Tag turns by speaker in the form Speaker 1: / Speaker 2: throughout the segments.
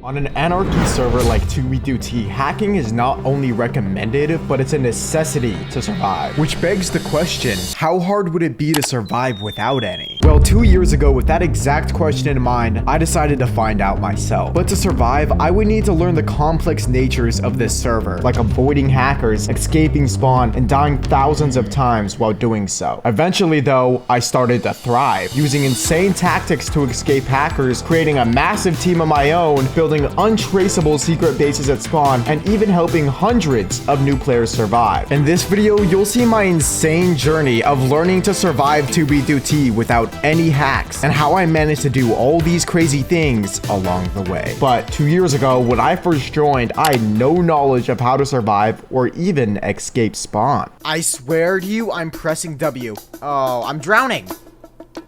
Speaker 1: On an anarchy server like 2B2T, hacking is not only recommended, but it's a necessity to survive. Which begs the question, how hard would it be to survive without any? Well, 2 years ago, with that exact question in mind, I decided to find out myself. But to survive, I would need to learn the complex natures of this server, like avoiding hackers, escaping spawn, and dying thousands of times while doing so. Eventually though, I started to thrive, using insane tactics to escape hackers, creating a massive team of my own, building untraceable secret bases at spawn, and even helping hundreds of new players survive. In this video, you'll see my insane journey of learning to survive 2B2T without any hacks, and how I managed to do all these crazy things along the way. But 2 years ago, when I first joined, I had no knowledge of how to survive or even escape spawn. I swear to you, I'm pressing W. Oh, I'm drowning.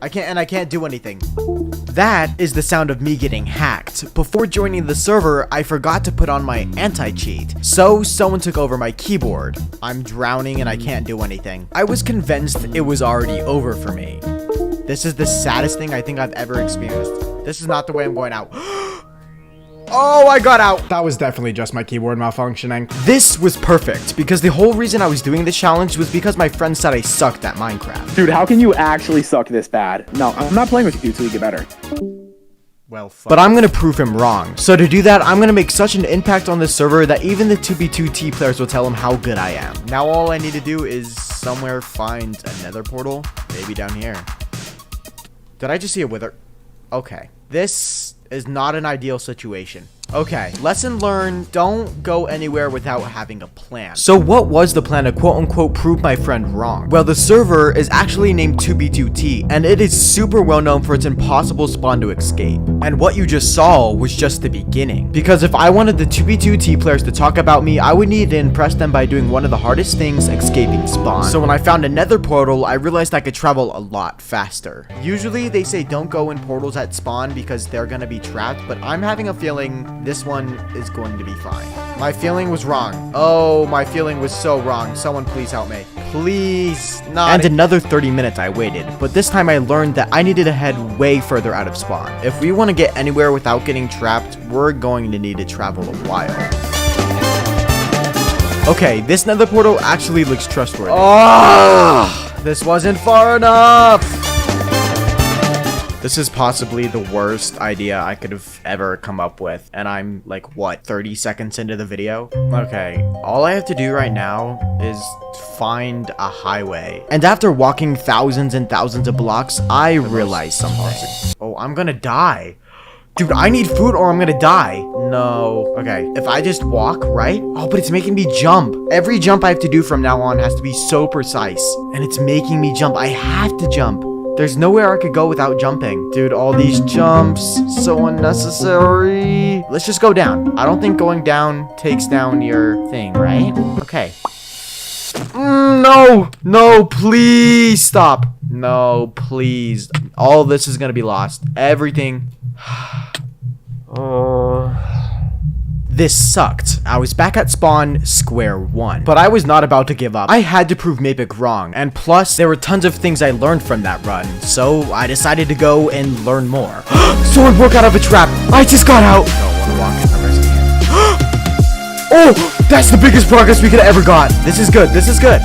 Speaker 1: I can't do anything. That is the sound of me getting hacked. Before joining the server, I forgot to put on my anti-cheat, so someone took over my keyboard. I'm drowning and I can't do anything. I was convinced it was already over for me. This is the saddest thing I think I've ever experienced. This is not the way I'm going out. Oh, I got out. That was definitely just my keyboard malfunctioning. This was perfect, because the whole reason I was doing this challenge was because my friend said I sucked at Minecraft.
Speaker 2: Dude, how can you actually suck this bad? No, I'm not playing with you until you get better.
Speaker 1: Well, but I'm gonna prove him wrong. So to do that, I'm gonna make such an impact on this server that even the 2B2T players will tell him how good I am. Now all I need to do is somewhere find a nether portal. Maybe down here. Did I just see a wither? Okay. This is not an ideal situation. Okay, lesson learned, don't go anywhere without having a plan. So what was the plan to quote-unquote prove my friend wrong? Well, the server is actually named 2B2T, and it is super well known for its impossible spawn to escape. And what you just saw was just the beginning. Because if I wanted the 2B2T players to talk about me, I would need to impress them by doing one of the hardest things, escaping spawn. So when I found a nether portal, I realized I could travel a lot faster. Usually they say don't go in portals at spawn because they're gonna be trapped, but I'm having a feeling this one is going to be fine. My feeling was wrong. Oh, my feeling was so wrong. Someone please help me. Please, not. And another 30 minutes I waited, but this time I learned that I needed to head way further out of spawn. If we want to get anywhere without getting trapped, we're going to need to travel a while. Okay, this nether portal actually looks trustworthy. Oh, this wasn't far enough. This is possibly the worst idea I could have ever come up with, and I'm like, what, 30 seconds into the video? Okay, all I have to do right now is find a highway. And after walking thousands and thousands of blocks, I realized something. Oh, I'm gonna die. Dude, I need food or I'm gonna die. No. Okay, if I just walk, right? Oh, but it's making me jump. Every jump I have to do from now on has to be so precise. And it's making me jump. I have to jump. There's nowhere I could go without jumping. Dude, all these jumps, so unnecessary. Let's just go down. I don't think going down takes down your thing, right? Okay. No, please stop. No, please. All this is gonna be lost. Everything. This sucked. I was back at spawn square one, but I was not about to give up. I had to prove Mapic wrong, and plus there were tons of things I learned from that run, so I decided to go and learn more. Someone broke out of a trap. I just got out. Don't want to walk in. I'm risking it. Oh, that's the biggest progress we could have ever got. This is good. This is good.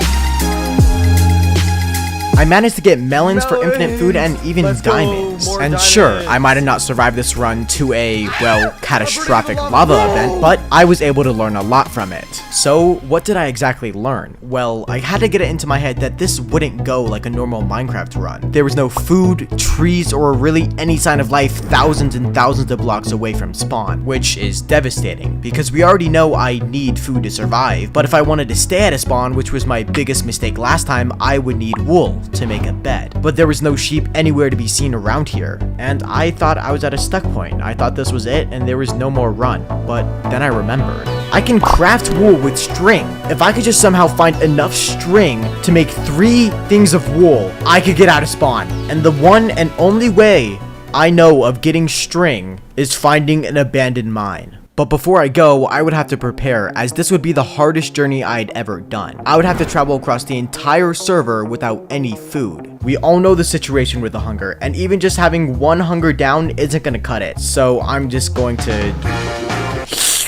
Speaker 1: I managed to get melons for infinite food and even diamonds. And sure, I might have not survived this run to a, well, catastrophic lava event, but I was able to learn a lot from it. So, what did I exactly learn? Well, I had to get it into my head that this wouldn't go like a normal Minecraft run. There was no food, trees, or really any sign of life thousands and thousands of blocks away from spawn, which is devastating, because we already know I need food to survive, but if I wanted to stay at a spawn, which was my biggest mistake last time, I would need wool to make a bed. But there was no sheep anywhere to be seen around here, and I thought I was at a stuck point. I thought this was it and there was no more run, but then I remembered. I can craft wool with string. If I could just somehow find enough string to make 3 things of wool, I could get out of spawn. And the one and only way I know of getting string is finding an abandoned mine. But before I go, I would have to prepare, as this would be the hardest journey I'd ever done. I would have to travel across the entire server without any food. We all know the situation with the hunger, and even just having one hunger down isn't gonna cut it. So I'm just going to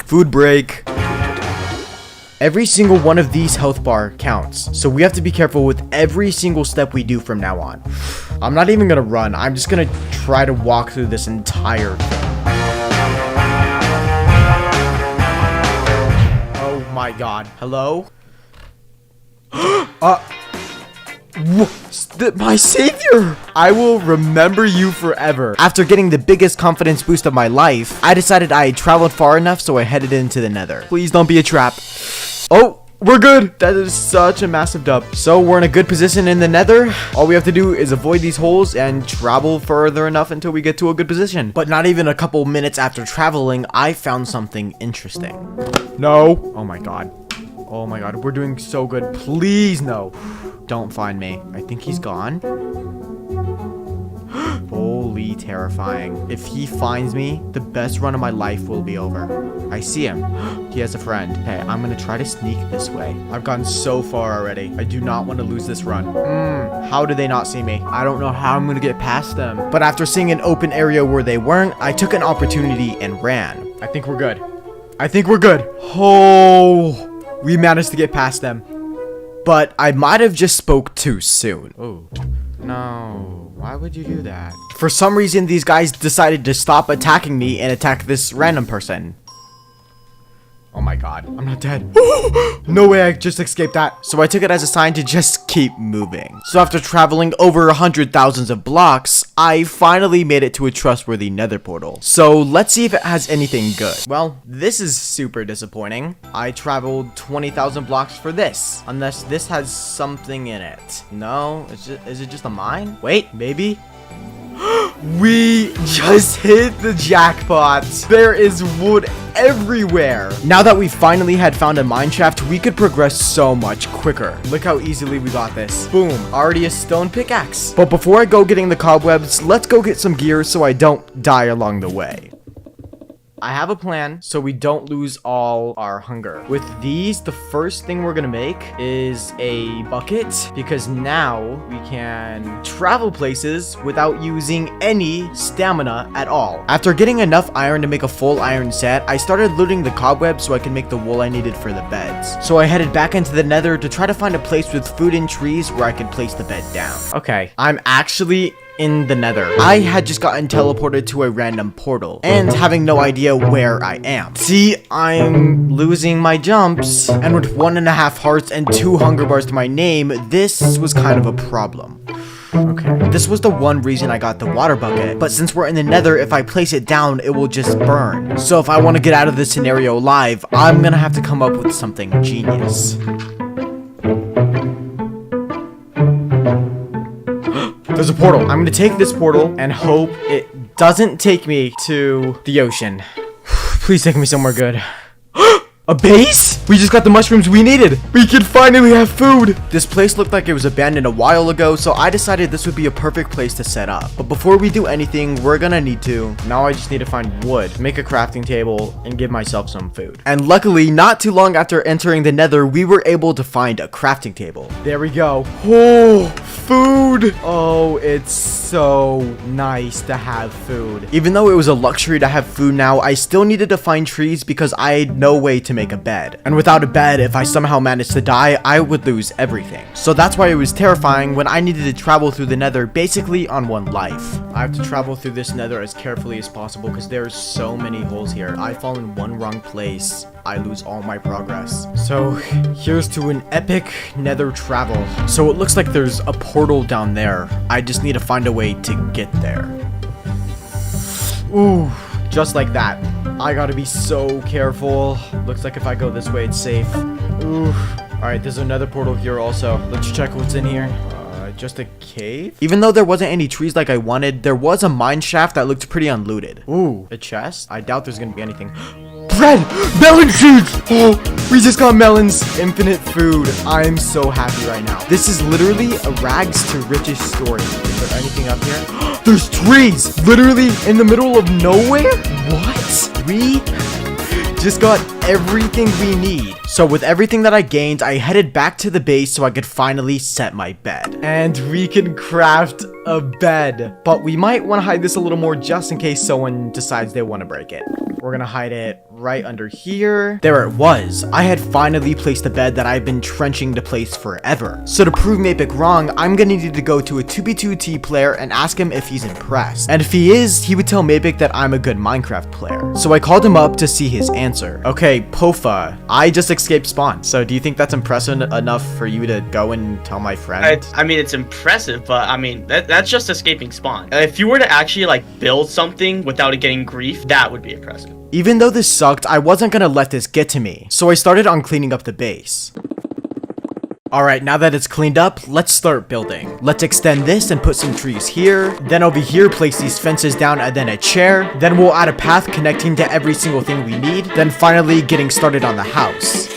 Speaker 1: Food break. Every single one of these health bar counts, so we have to be careful with every single step we do from now on. I'm not even gonna run. I'm just gonna try to walk through this entire thing. Oh my god. Hello? My savior! I will remember you forever. After getting the biggest confidence boost of my life, I decided I had traveled far enough, so I headed into the nether. Please don't be a trap. Oh, we're good. That is such a massive dub. So we're in a good position in the nether. All we have to do is avoid these holes and travel further enough until we get to a good position. But not even a couple minutes after traveling, I found something interesting. No. Oh my god. Oh my god. We're doing so good. Please no. Don't find me. I think he's gone. Holy terrifying. If he finds me, the best run of my life will be over. I see him. He has a friend. Hey, I'm gonna try to sneak this way. I've gone so far already. I do not want to lose this run. How did they not see me? I don't know how I'm gonna get past them. But after seeing an open area where they weren't, I took an opportunity and ran. I think we're good. I think we're good. Oh, we managed to get past them. But I might have just spoke too soon. Oh, no. Why would you do that? For some reason, these guys decided to stop attacking me and attack this random person. Oh my god. I'm not dead. No way I just escaped that. So I took it as a sign to just keep moving. So after traveling over 100,000 of blocks, I finally made it to a trustworthy nether portal. So let's see if it has anything good. Well, this is super disappointing. I traveled 20,000 blocks for this. Unless this has something in it. No? Is it just a mine? Wait, maybe? We just hit the jackpot. There is wood everywhere. Now that we finally had found a mine shaft, we could progress so much quicker. Look how easily we got this. Boom, already a stone pickaxe. But before I go getting the cobwebs, let's go get some gear so I don't die along the way. I have a plan so we don't lose all our hunger. With these, the first thing we're gonna make is a bucket, because now we can travel places without using any stamina at all. After getting enough iron to make a full iron set, I started looting the cobwebs so I could make the wool I needed for the beds. So I headed back into the nether to try to find a place with food and trees where I could place the bed down. Okay, I'm actually in the nether. I had just gotten teleported to a random portal and having no idea where I am. See, I'm losing my jumps, and with 1.5 hearts and 2 hunger bars to my name, this was kind of a problem. Okay, this was the one reason I got the water bucket, but since we're in the nether, if I place it down, it will just burn. So if I want to get out of this scenario alive, I'm gonna have to come up with something genius. There's a portal. I'm gonna take this portal and hope it doesn't take me to the ocean. Please take me somewhere good. A base? We just got the mushrooms we needed. We can finally have food. This place looked like it was abandoned a while ago, so I decided this would be a perfect place to set up. But before we do anything, we're gonna need to. Now I just need to find wood, make a crafting table, and give myself some food. And luckily, not too long after entering the nether, we were able to find a crafting table. There we go. Oh, food. Oh, it's so nice to have food. Even though it was a luxury to have food now, I still needed to find trees because I had no way to make a bed. And without a bed, if I somehow managed to die, I would lose everything. So that's why it was terrifying when I needed to travel through the nether basically on one life. I have to travel through this nether as carefully as possible because there's so many holes here. I fall in one wrong place, I lose all my progress. So here's to an epic nether travel. So it looks like there's a portal down there. I just need to find a way to get there. Ooh, just like that. I gotta be so careful. Looks like if I go this way, it's safe. Ooh. Alright, there's another portal here also. Let's check what's in here. Just a cave? Even though there wasn't any trees like I wanted, there was a mine shaft that looked pretty unlooted. Ooh, a chest? I doubt there's gonna be anything. Bread! Melon seeds! Oh, we just got melons. Infinite food. I'm so happy right now. This is literally a rags to riches story. Is there anything up here? There's trees! Literally in the middle of nowhere? What? We just got everything we need. So with everything that I gained, I headed back to the base so I could finally set my bed. And we can craft a bed. But we might want to hide this a little more just in case someone decides they want to break it. We're gonna hide it right under here. There it was. I had finally placed the bed that I've been trenching to place forever. So to prove Mapic wrong, I'm gonna need to go to a 2v2t player and ask him if he's impressed. And if he is, he would tell Mapic that I'm a good Minecraft player. So I called him up to see his answer. Okay, Pofa, I just escaped spawn. So do you think that's impressive enough for you to go and tell my friend?
Speaker 3: I mean, it's impressive, but I mean, that's just escaping spawn. If you were to actually like build something without it getting grief, that would be impressive.
Speaker 1: Even though this sucked, I wasn't gonna let this get to me. So I started on cleaning up the base. Alright, now that it's cleaned up, let's start building. Let's extend this and put some trees here. Then over here, place these fences down and then a chair. Then we'll add a path connecting to every single thing we need. Then finally getting started on the house.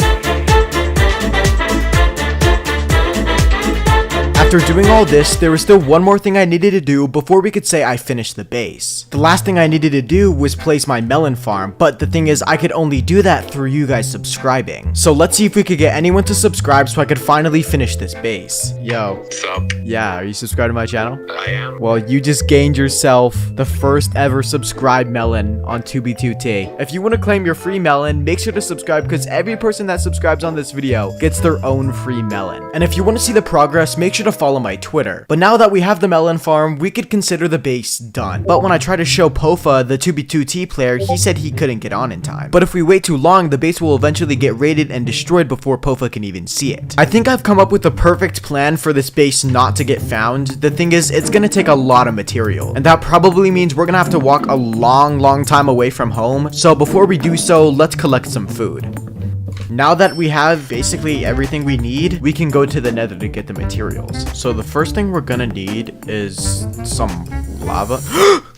Speaker 1: After doing all this, there was still one more thing I needed to do before we could say I finished the base. The last thing I needed to do was place my melon farm, but the thing is I could only do that through you guys subscribing. So let's see if we could get anyone to subscribe so I could finally finish this base. Yo.
Speaker 4: What's up?
Speaker 1: Yeah, are you subscribed to my channel?
Speaker 4: I am.
Speaker 1: Well, you just gained yourself the first ever subscribed melon on 2b2t. If you want to claim your free melon, make sure to subscribe because every person that subscribes on this video gets their own free melon. And if you want to see the progress, make sure to follow my Twitter. But now that we have the melon farm, we could consider the base done. But when I tried to show Pofa, the 2b2t player, he said he couldn't get on in time. But if we wait too long, the base will eventually get raided and destroyed before Pofa can even see it. I think I've come up with the perfect plan for this base not to get found. The thing is, it's gonna take a lot of material, and that probably means we're gonna have to walk a long time away from home. So before we do so, let's collect some food. Now that we have basically everything we need, we can go to the nether to get the materials. So the first thing we're gonna need is some lava.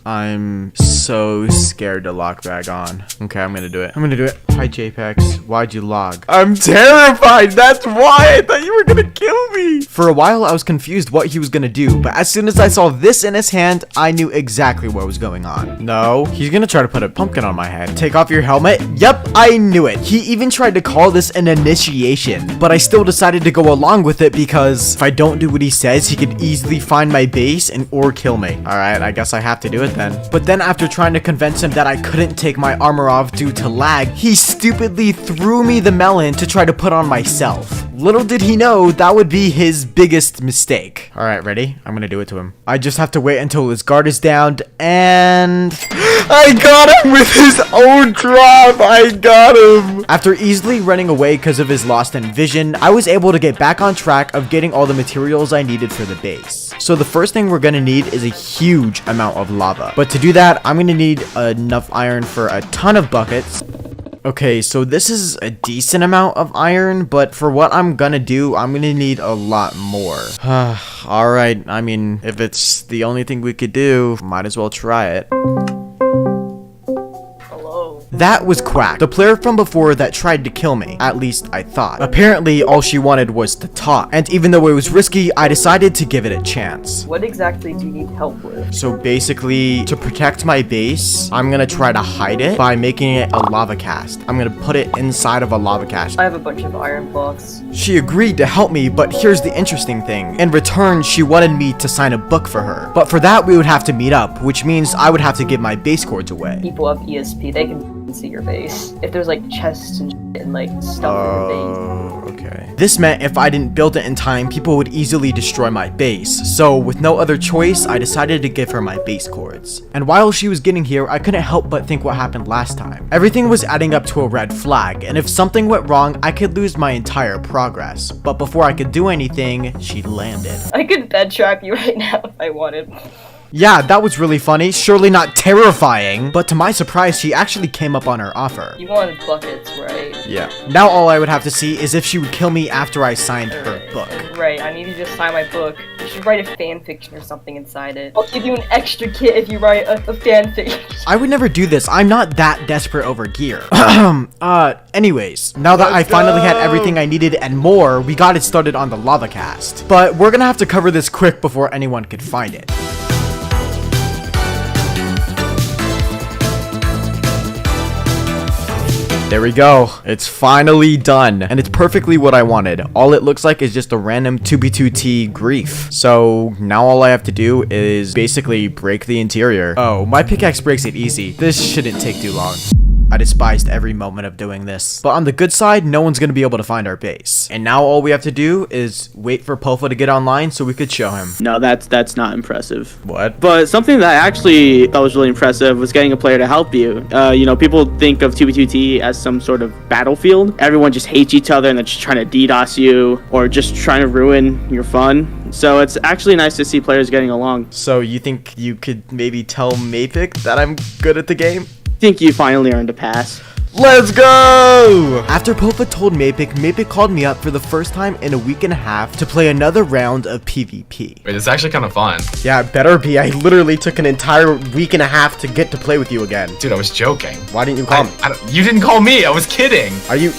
Speaker 1: I'm so scared to log back on. Okay, I'm gonna do it. Hi, Jepex. Why'd you log? I'm terrified. That's why I thought you were gonna kill me. For a while, I was confused what he was gonna do, but as soon as I saw this in his hand, I knew exactly what was going on. No, he's gonna try to put a pumpkin on my head. Take off your helmet. Yep, I knew it. He even tried to call this an initiation, but I still decided to go along with it because if I don't do what he says, he could easily find my base and or kill me. All right, I guess I have to do it then. But then after trying to convince him that I couldn't take my armor off due to lag, he stupidly threw me the melon to try to put on myself. Little did he know that would be his biggest mistake. All right, ready? I'm gonna do it to him. I just have to wait until his guard is down, and I got him with his own drop. I got him. After easily running away because of his lost in vision, I was able to get back on track of getting all the materials I needed for the base. So the first thing we're gonna need is a huge amount of lava. But to do that, I'm gonna need enough iron for a ton of buckets. Okay, so this is a decent amount of iron, but for what I'm gonna do, I'm gonna need a lot more. Alright, I mean, if it's the only thing we could do, might as well try it. That was Quack, the player from before that tried to kill me, at least I thought. Apparently, all she wanted was to talk, and even though it was risky, I decided to give it a chance.
Speaker 5: What exactly do you need help with?
Speaker 1: So basically, to protect my base, I'm gonna try to hide it by making it a lava cast. I'm gonna put it inside of a lava cast.
Speaker 5: I have a bunch of iron blocks.
Speaker 1: She agreed to help me, but here's the interesting thing. In return, she wanted me to sign a book for her. But for that, we would have to meet up, which means I would have to give my base cords away.
Speaker 5: People have ESP, they can see your base. If there's like chests and shit and like stuff in your base.
Speaker 1: Okay. This meant if I didn't build it in time, people would easily destroy my base. So with no other choice, I decided to give her my base cords. And while she was getting here, I couldn't help but think what happened last time. Everything was adding up to a red flag, and if something went wrong, I could lose my entire progress. But before I could do anything, she landed.
Speaker 5: I could bed trap you right now if I wanted.
Speaker 1: Yeah, that was really funny, surely not terrifying, but to my surprise, she actually came up on her offer.
Speaker 5: You wanted buckets, right?
Speaker 1: Yeah. Now all I would have to see is if she would kill me after I signed her book.
Speaker 5: Right, I need you to sign my book. You should write a fan fiction or something inside it. I'll give you an extra kit if you write a fan fiction. I would never do this, I'm not that desperate over gear. Anyways, now that I finally had everything I needed and more, we got it started on the lava cast. But we're gonna have to cover this quick before anyone could find it.
Speaker 1: There we go. It's finally done. And it's perfectly what I wanted. All it looks like is just a random 2b2t grief. So now all I have to do is basically break the interior. Oh, my pickaxe breaks it easy. This shouldn't take too long. I despised every moment of doing this. But on the good side, no one's gonna be able to find our base. And now all we have to do is wait for Pofa to get online so we could show him.
Speaker 2: No, that's not impressive.
Speaker 1: What?
Speaker 2: But something that I actually thought was really impressive was getting a player to help you. You know, people think of 2b2t as some sort of battlefield. Everyone just hates each other and they're just trying to DDoS you or just trying to ruin your fun. So it's actually nice to see players getting along.
Speaker 1: So you think you could maybe tell Mapic that I'm good at the game?
Speaker 2: Think you finally earned a pass.
Speaker 1: Let's go! After Pofa told Mapic called me up for the first time in a week and a half to play another round of PvP.
Speaker 4: Wait, it's actually kind of fun.
Speaker 1: Yeah, it better be. I literally took an entire week and a half to get to play with you again.
Speaker 4: Dude, I was joking.
Speaker 1: Why didn't you call me?
Speaker 4: You didn't call me. I was kidding.
Speaker 1: Are you...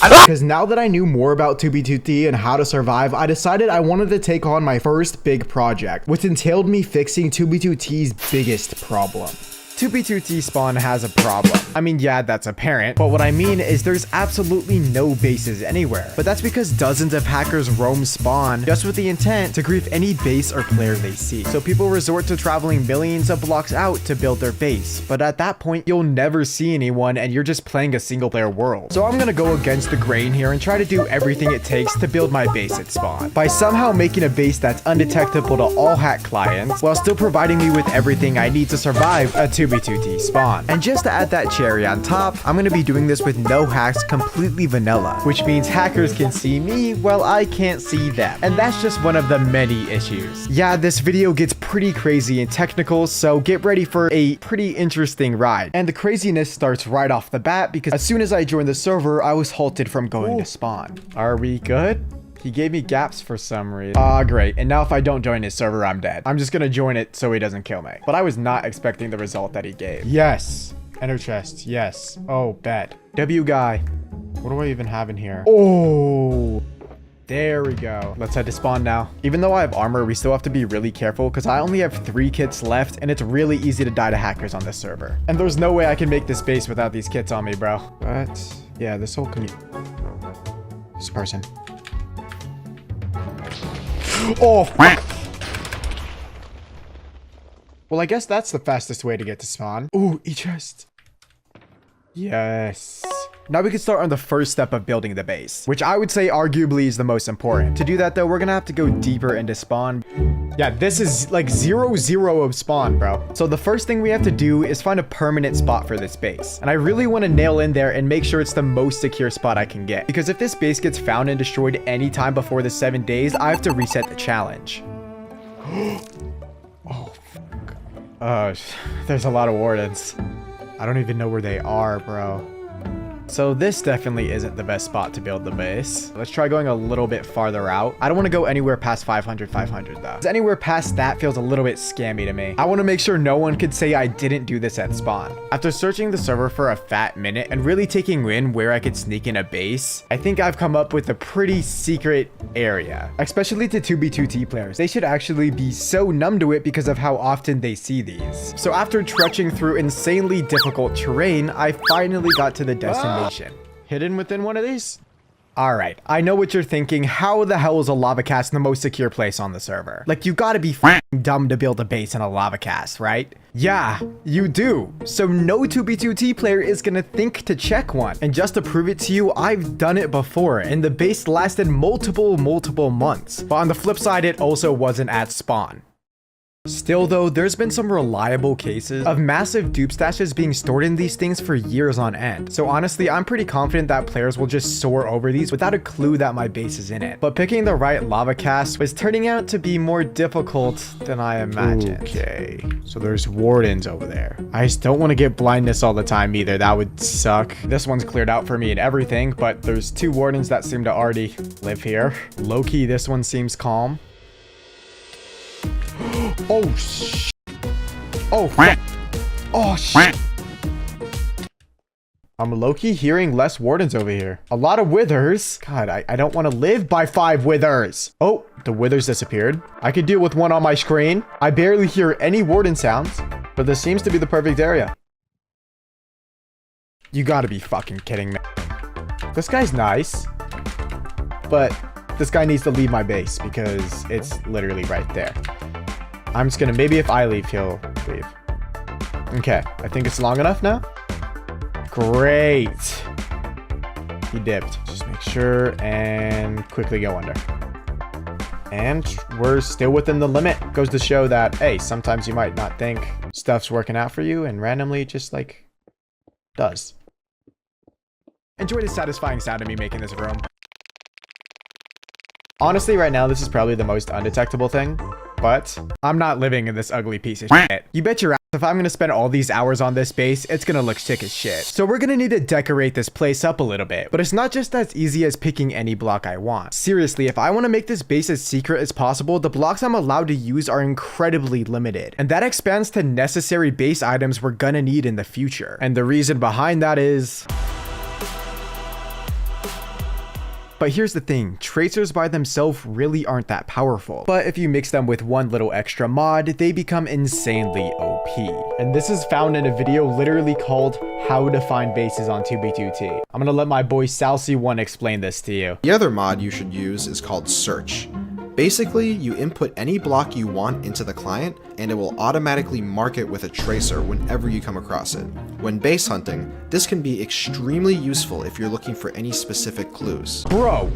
Speaker 1: Because now that I knew more about 2b2t and how to survive, I decided I wanted to take on my first big project, which entailed me fixing 2b2t's biggest problem. 2b2t spawn has a problem. I mean, yeah, that's apparent, but what I mean is there's absolutely no bases anywhere. But that's because dozens of hackers roam spawn just with the intent to grief any base or player they see. So people resort to traveling millions of blocks out to build their base. But at that point, you'll never see anyone and you're just playing a single player world. So I'm gonna go against the grain here and try to do everything it takes to build my base at spawn by somehow making a base that's undetectable to all hack clients while still providing me with everything I need to survive a 2b2t spawn. And just to add that cherry on top, I'm gonna be doing this with no hacks, completely vanilla, which means hackers can see me while I can't see them. And that's just one of the many issues. Yeah, this video gets pretty crazy and technical, so get ready for a pretty interesting ride. And the craziness starts right off the bat because as soon as I joined the server, I was halted from going to spawn. Are we good? He gave me gaps for some reason. Great. And now if I don't join his server, I'm dead. I'm just gonna join it so he doesn't kill me. But I was not expecting the result that he gave. Yes. Enter chest. Yes. Oh, bet. W guy. What do I even have in here? Oh. There we go. Let's head to spawn now. Even though I have armor, we still have to be really careful because I only have 3 kits left and it's really easy to die to hackers on this server. And there's no way I can make this base without these kits on me, bro. But yeah, this whole community. This person. Oh, fuck. Well, I guess that's the fastest way to get to spawn. Ooh, e-chest. Yes. Now we can start on the first step of building the base, which I would say arguably is the most important. To do that though, we're gonna have to go deeper into spawn. Yeah, this is like 0-0 of spawn, bro. So the first thing we have to do is find a permanent spot for this base. And I really want to nail in there and make sure it's the most secure spot I can get. Because if this base gets found and destroyed anytime before the 7 days, I have to reset the challenge. Oh, fuck. There's a lot of wardens. I don't even know where they are, bro. So this definitely isn't the best spot to build the base. Let's try going a little bit farther out. I don't want to go anywhere past 500 though. Anywhere past that feels a little bit scammy to me. I want to make sure no one could say I didn't do this at spawn. After searching the server for a fat minute and really taking in where I could sneak in a base, I think I've come up with a pretty secret area. Especially to 2b2t players. They should actually be so numb to it because of how often they see these. So after trudging through insanely difficult terrain, I finally got to the destination. Hidden within one of these? Alright, I know what you're thinking. How the hell is a lava cast the most secure place on the server? Like, you gotta be f***ing dumb to build a base in a lava cast, right? Yeah, you do. So no 2b2t player is gonna think to check one. And just to prove it to you, I've done it before, and the base lasted multiple months. But on the flip side, it also wasn't at spawn. Still though, there's been some reliable cases of massive dupe stashes being stored in these things for years on end. So honestly, I'm pretty confident that players will just soar over these without a clue that my base is in it. But picking the right lava cast was turning out to be more difficult than I imagined. Okay, so there's wardens over there. I just don't want to get blindness all the time either. That would suck. This one's cleared out for me and everything, but there's 2 wardens that seem to already live here. Low-key, this one seems calm. Oh, sh! Oh, fuck. Oh, shit. I'm low-key hearing less wardens over here. A lot of withers. God, I don't want to live by 5 withers. Oh, the withers disappeared. I could deal with one on my screen. I barely hear any warden sounds, but this seems to be the perfect area. You gotta be fucking kidding me. This guy's nice, but this guy needs to leave my base because it's literally right there. I'm just gonna, maybe if I leave, he'll leave. Okay, I think it's long enough now. Great. He dipped. Just make sure and quickly go under. And we're still within the limit. Goes to show that, hey, sometimes you might not think stuff's working out for you and randomly just like does. Enjoy the satisfying sound of me making this room. Honestly, right now, this is probably the most undetectable thing, but I'm not living in this ugly piece of shit. You bet your ass if I'm gonna spend all these hours on this base, it's gonna look sick as shit. So we're gonna need to decorate this place up a little bit, but it's not just as easy as picking any block I want. Seriously, if I wanna make this base as secret as possible, the blocks I'm allowed to use are incredibly limited. And that expands to necessary base items we're gonna need in the future. And the reason behind that is... But here's the thing, tracers by themselves really aren't that powerful. But if you mix them with one little extra mod, they become insanely OP. And this is found in a video literally called How to Find Bases on 2B2T. I'm gonna let my boy Salsy1 explain this to you.
Speaker 6: The other mod you should use is called Search. Basically, you input any block you want into the client, and it will automatically mark it with a tracer whenever you come across it. When base hunting, this can be extremely useful if you're looking for any specific clues.
Speaker 1: Bro!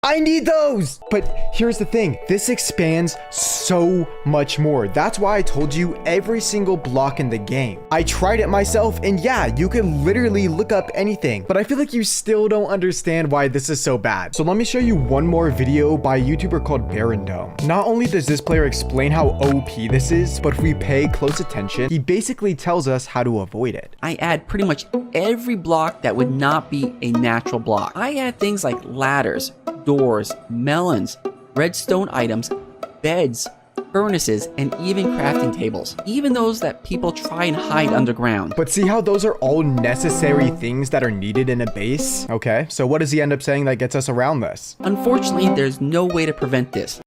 Speaker 1: I need those! But here's the thing, this expands so much more. That's why I told you every single block in the game. I tried it myself, and yeah, you can literally look up anything, but I feel like you still don't understand why this is so bad. So let me show you one more video by a YouTuber called Random. Not only does this player explain how OP this is, but if we pay close attention, he basically tells us how to avoid it.
Speaker 7: I add pretty much every block that would not be a natural block. I add things like ladders, doors, melons, redstone items, beds, furnaces, and even crafting tables. Even those that people try and hide underground.
Speaker 1: But see how those are all necessary things that are needed in a base? Okay, so what does he end up saying that gets us around this?
Speaker 7: Unfortunately, there's no way to prevent this.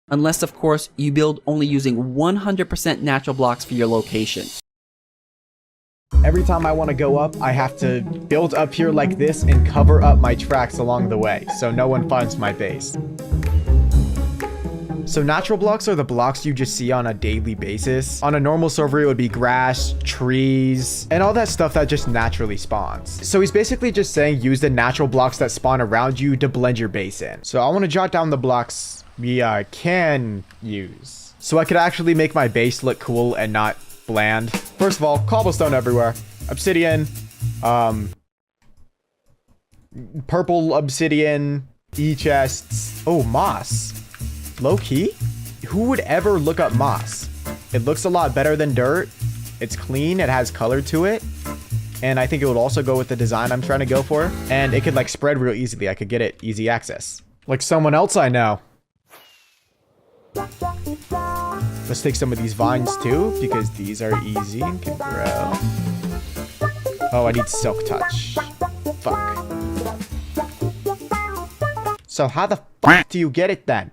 Speaker 7: Unless, of course, you build only using 100% natural blocks for your location.
Speaker 1: Every time I want to go up, I have to build up here like this and cover up my tracks along the way, so no one finds my base. So natural blocks are the blocks you just see on a daily basis. On a normal server, it would be grass, trees, and all that stuff that just naturally spawns. So he's basically just saying use the natural blocks that spawn around you to blend your base in. So I want to jot down the blocks we can use, so I could actually make my base look cool and not bland. First of all, cobblestone everywhere, obsidian, purple obsidian, e-chests. Oh, moss. Low key? Who would ever look up moss? It looks a lot better than dirt. It's clean, it has color to it, and I think it would also go with the design I'm trying to go for, and it could like spread real easily. I could get it easy access. Like someone else I know. Let's take some of these vines too, because these are easy and can grow. Oh, I need silk touch. Fuck. So how the fuck do you get it then?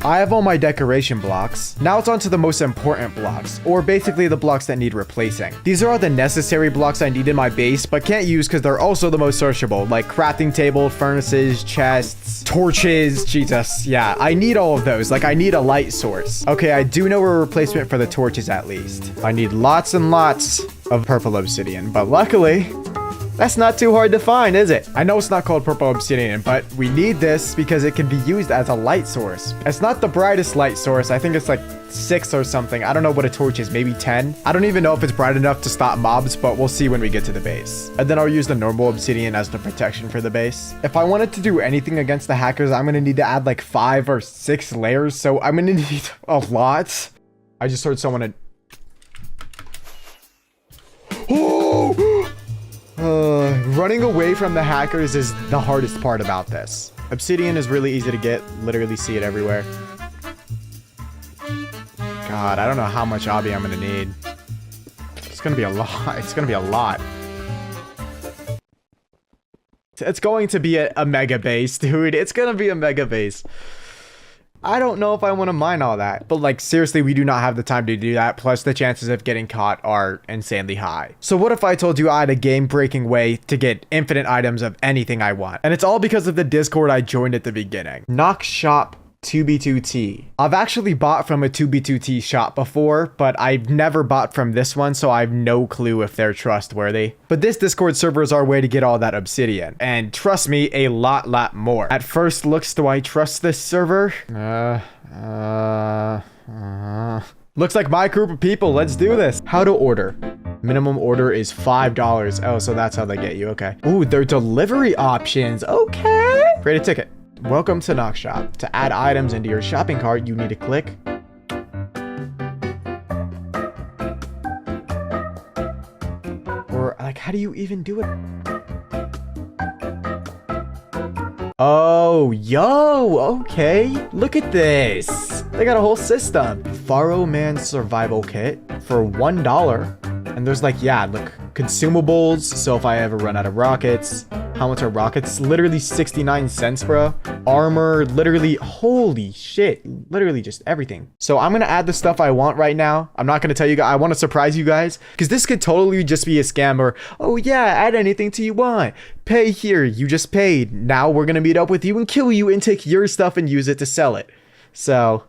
Speaker 1: I have all my decoration blocks. Now it's on to the most important blocks, or basically the blocks that need replacing. These are all the necessary blocks I need in my base, but can't use because they're also the most searchable, like crafting table, furnaces, chests, torches. Jesus, yeah, I need all of those. Like, I need a light source. Okay, I do know a replacement for the torches at least. I need lots and lots of purple obsidian, but luckily, that's not too hard to find, is it? I know it's not called purple obsidian, but we need this because it can be used as a light source. It's not the brightest light source. I think it's like 6 or something. I don't know what a torch is, maybe 10. I don't even know if it's bright enough to stop mobs, but we'll see when we get to the base. And then I'll use the normal obsidian as the protection for the base. If I wanted to do anything against the hackers, I'm gonna need to add like 5 or 6 layers, so I'm gonna need a lot. I just heard someone running away from the hackers is the hardest part about this. Obsidian is really easy to get. Literally see it everywhere. God, I don't know how much obby I'm gonna need. It's gonna be a lot. It's gonna be a lot. It's going to be a mega base, dude. It's gonna be a mega base. I don't know if I want to mine all that. But like, seriously, we do not have the time to do that. Plus, the chances of getting caught are insanely high. So what if I told you I had a game-breaking way to get infinite items of anything I want? And it's all because of the Discord I joined at the beginning. Knock Shop 2B2T. I've actually bought from a 2B2T shop before, but I've never bought from this one, so I have no clue if they're trustworthy. But this Discord server is our way to get all that obsidian. And trust me, a lot more. At first looks, do I trust this server? Looks like my group of people. Let's do this. How to order. Minimum order is $5. Oh, so that's how they get you. Okay. Ooh, their delivery options. Okay. Create a ticket. Welcome to Knock Shop. To add items into your shopping cart, you need to click or like, how do you even do it? Oh, yo, okay. Look at this. They got a whole system. Faro Man Survival Kit for $1. And there's like, yeah, look, consumables. So if I ever run out of rockets, how much are rockets? Literally 69 cents, bro. Armor, literally, holy shit. Literally just everything. So I'm going to add the stuff I want right now. I'm not going to tell you guys. I want to surprise you guys because this could totally just be a scam or, oh yeah, add anything to you want. Pay here. You just paid. Now we're going to meet up with you and kill you and take your stuff and use it to sell it. So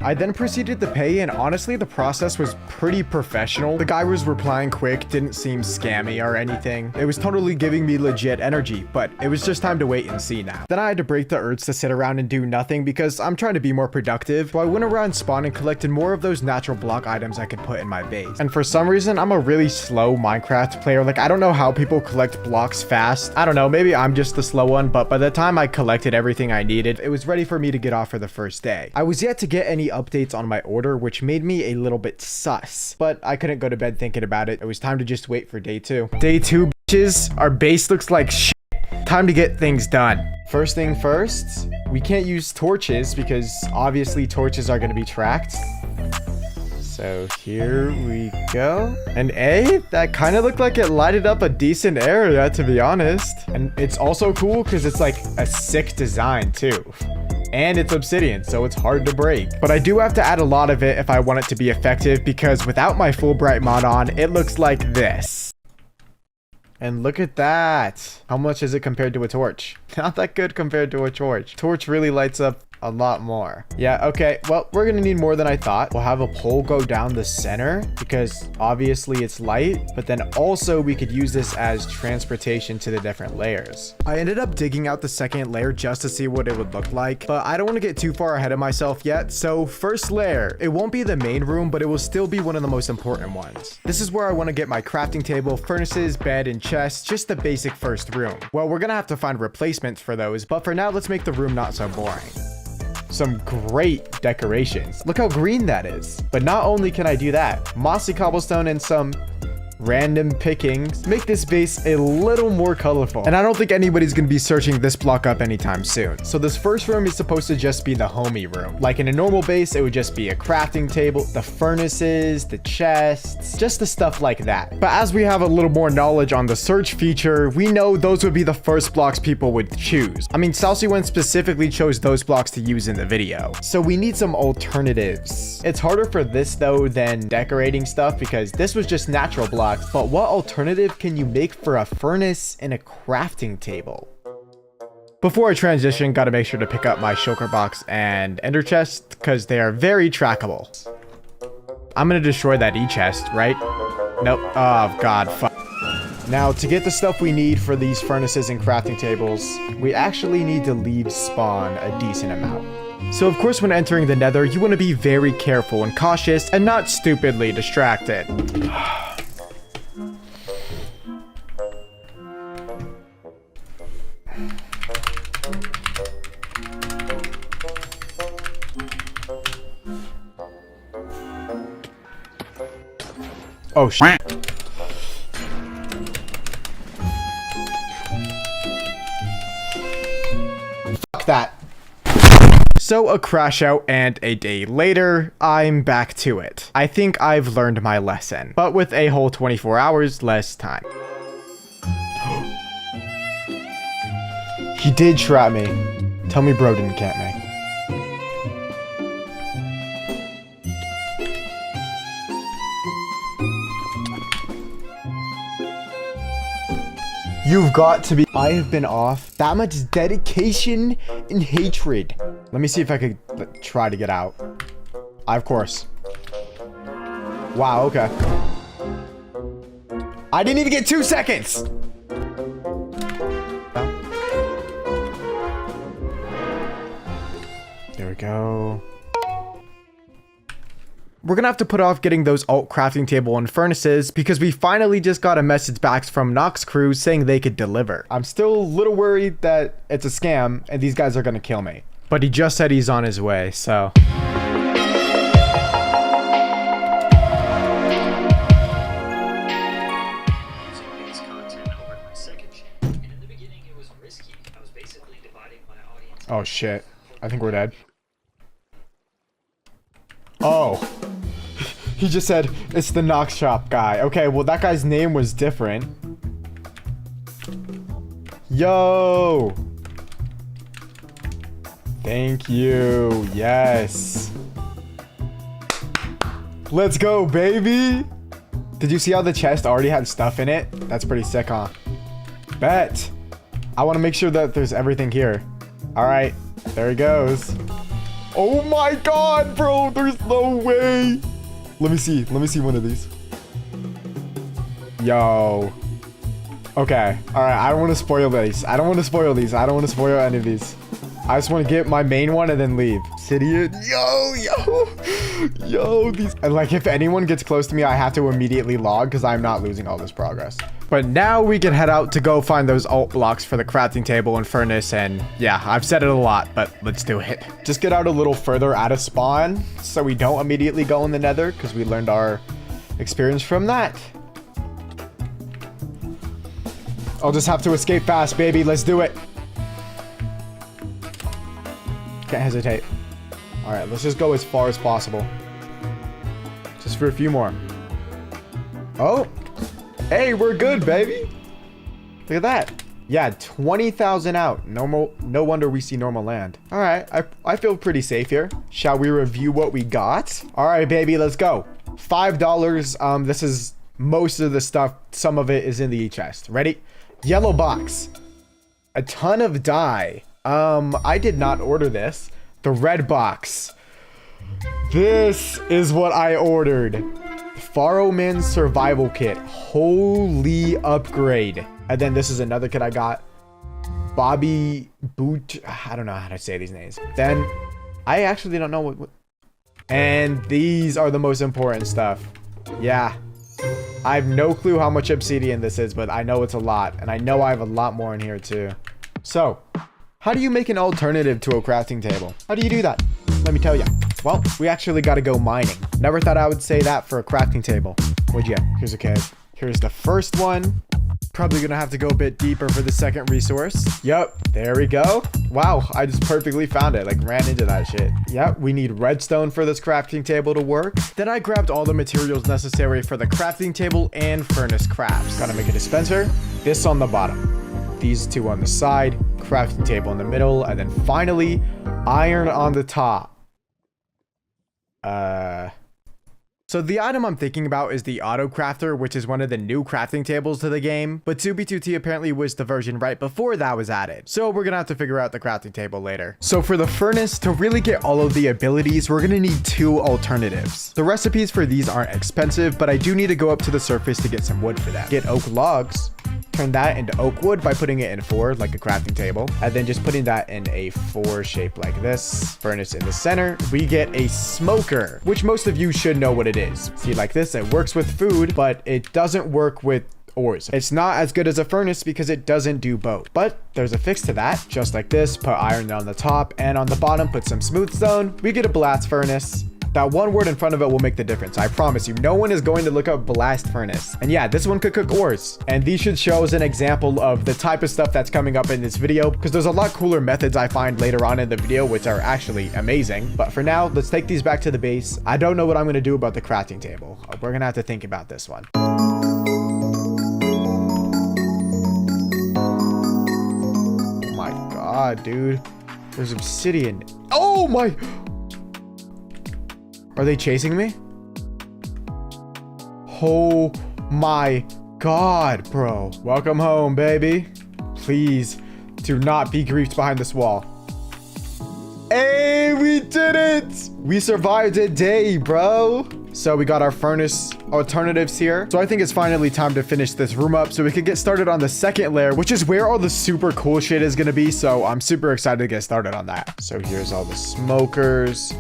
Speaker 1: I then proceeded to pay, and honestly, the process was pretty professional. The guy was replying quick, didn't seem scammy or anything. It was totally giving me legit energy, but it was just time to wait and see now. Then I had to break the urge to sit around and do nothing because I'm trying to be more productive. So I went around spawn and collected more of those natural block items I could put in my base. And for some reason, I'm a really slow Minecraft player. Like, I don't know how people collect blocks fast. I don't know, maybe I'm just the slow one, but by the time I collected everything I needed, it was ready for me to get off for the first day. I was yet to get any updates on my order, which made me a little bit sus, but I couldn't go to bed thinking about it. It was time to just wait for day 2. Day 2, bitches. Our base looks like shit. Time to get things done. First thing first, we can't use torches because obviously torches are going to be tracked. So here we go. And that kind of looked like it lighted up a decent area, to be honest. And it's also cool because it's like a sick design too. And it's obsidian, so it's hard to break. But I do have to add a lot of it if I want it to be effective because without my Fulbright mod on, it looks like this. And look at that. How much is it compared to a torch? Not that good compared to a torch. Torch really lights up a lot more. Yeah, okay. Well, we're gonna need more than I thought. We'll have a pole go down the center because obviously it's light, but then also we could use this as transportation to the different layers. I ended up digging out the second layer just to see what it would look like, but I don't want to get too far ahead of myself yet. So first layer, it won't be the main room, but it will still be one of the most important ones. This is where I want to get my crafting table, furnaces, bed, and chest, just the basic first room. Well, we're gonna have to find replacements for those, but for now, let's make the room not so boring. Some great decorations. Look how green that is. But not only can I do that, mossy cobblestone and some random pickings make this base a little more colorful. And I don't think anybody's gonna be searching this block up anytime soon. So this first room is supposed to just be the homie room. Like in a normal base, it would just be a crafting table, the furnaces, the chests, just the stuff like that. But as we have a little more knowledge on the search feature, we know those would be the first blocks people would choose. I mean, Salsy specifically chose those blocks to use in the video. So we need some alternatives. It's harder for this though than decorating stuff because this was just natural blocks. But what alternative can you make for a furnace and a crafting table? Before I transition, gotta make sure to pick up my shulker box and ender chest because they are very trackable. I'm gonna destroy that e-chest, right? Nope. Oh god, fuck. Now, to get the stuff we need for these furnaces and crafting tables, we actually need to leave spawn a decent amount. So of course when entering the nether, you want to be very careful and cautious and not stupidly distracted. Oh shit. Fuck that. So a crash out and a day later, I'm back to it. I think I've learned my lesson, but with a whole 24 hours less time. He did trap me. Tell me bro didn't camp me. You've got to be. I have been off that much dedication and hatred. Let me see if I could try to get out. Of course. Wow, okay. I didn't even get 2 seconds. There we go. We're gonna have to put off getting those alt crafting table and furnaces because we finally just got a message back from Nox Crew saying they could deliver. I'm still a little worried that it's a scam and these guys are gonna kill me. But he just said he's on his way, so. Oh shit. I think we're dead. Oh. He just said, it's the Nox Shop guy. Okay, well that guy's name was different. Yo! Thank you. Yes. Let's go, baby! Did you see how the chest already had stuff in it? That's pretty sick, huh? Bet. I want to make sure that there's everything here. Alright, there he goes. Oh my god, bro! There's no way! Let me see one of these. Yo. Okay. Alright, I don't want to spoil these. I don't want to spoil any of these. I just want to get my main one and then leave. Sidian. Yo, these. And like, if anyone gets close to me, I have to immediately log because I'm not losing all this progress. But now we can head out to go find those alt blocks for the crafting table and furnace. And yeah, I've said it a lot, but let's do it. Just get out a little further out of spawn so we don't immediately go in the nether because we learned our experience from that. I'll just have to escape fast, baby. Let's do it. Can't hesitate. All right, let's just go as far as possible. Just for a few more. Oh. Hey, we're good, baby. Look at that. Yeah, 20,000 out. Normal. No wonder we see normal land. All right, I feel pretty safe here. Shall we review what we got? All right, baby, let's go. $5. This is most of the stuff. Some of it is in the chest. Ready? Yellow box. A ton of dye. I did not order this. The red box. This is what I ordered. Faroman's survival kit. Holy upgrade. And then this is another kit I got. Bobby Boot. I don't know how to say these names. Then I actually don't know what. And these are the most important stuff. Yeah. I have no clue how much obsidian this is, but I know it's a lot. And I know I have a lot more in here too. So, how do you make an alternative to a crafting table? How do you do that? Let me tell you. Well, we actually got to go mining. Never thought I would say that for a crafting table. What'd you get? Here's a cave. Here's the first one. Probably gonna have to go a bit deeper for the second resource. Yep, there we go. Wow, I just perfectly found it. Like, ran into that shit. Yep, we need redstone for this crafting table to work. Then I grabbed all the materials necessary for the crafting table and furnace crafts. Gotta make a dispenser. This on the bottom. These two on the side, crafting table in the middle, and then finally, iron on the top. So the item I'm thinking about is the Auto Crafter, which is one of the new crafting tables to the game, but 2B2T apparently was the version right before that was added. So we're gonna have to figure out the crafting table later. So for the furnace, to really get all of the abilities, we're gonna need 2 alternatives. The recipes for these aren't expensive, but I do need to go up to the surface to get some wood for that. Get oak logs. Turn that into oak wood by putting it in 4, like a crafting table, and then just putting that in a 4 shape like this. Furnace in the center. We get a smoker, which most of you should know what it is. See, like this, it works with food, but it doesn't work with ores. It's not as good as a furnace because it doesn't do both, but there's a fix to that. Just like this, put iron on the top, and on the bottom put some smooth stone. We get a blast furnace. That one word in front of it will make the difference. I promise you, no one is going to look up blast furnace. And yeah, this one could cook ores. And these should show as an example of the type of stuff that's coming up in this video, because there's a lot cooler methods I find later on in the video, which are actually amazing. But for now, let's take these back to the base. I don't know what I'm going to do about the crafting table. We're going to have to think about this one. Oh my God, dude. There's obsidian. Oh my... Are they chasing me? Oh my God, bro. Welcome home, baby. Please do not be griefed behind this wall. Hey, we did it! We survived a day, bro. So we got our furnace alternatives here. So I think it's finally time to finish this room up so we can get started on the second layer, which is where all the super cool shit is gonna be. So I'm super excited to get started on that. So here's all the smokers.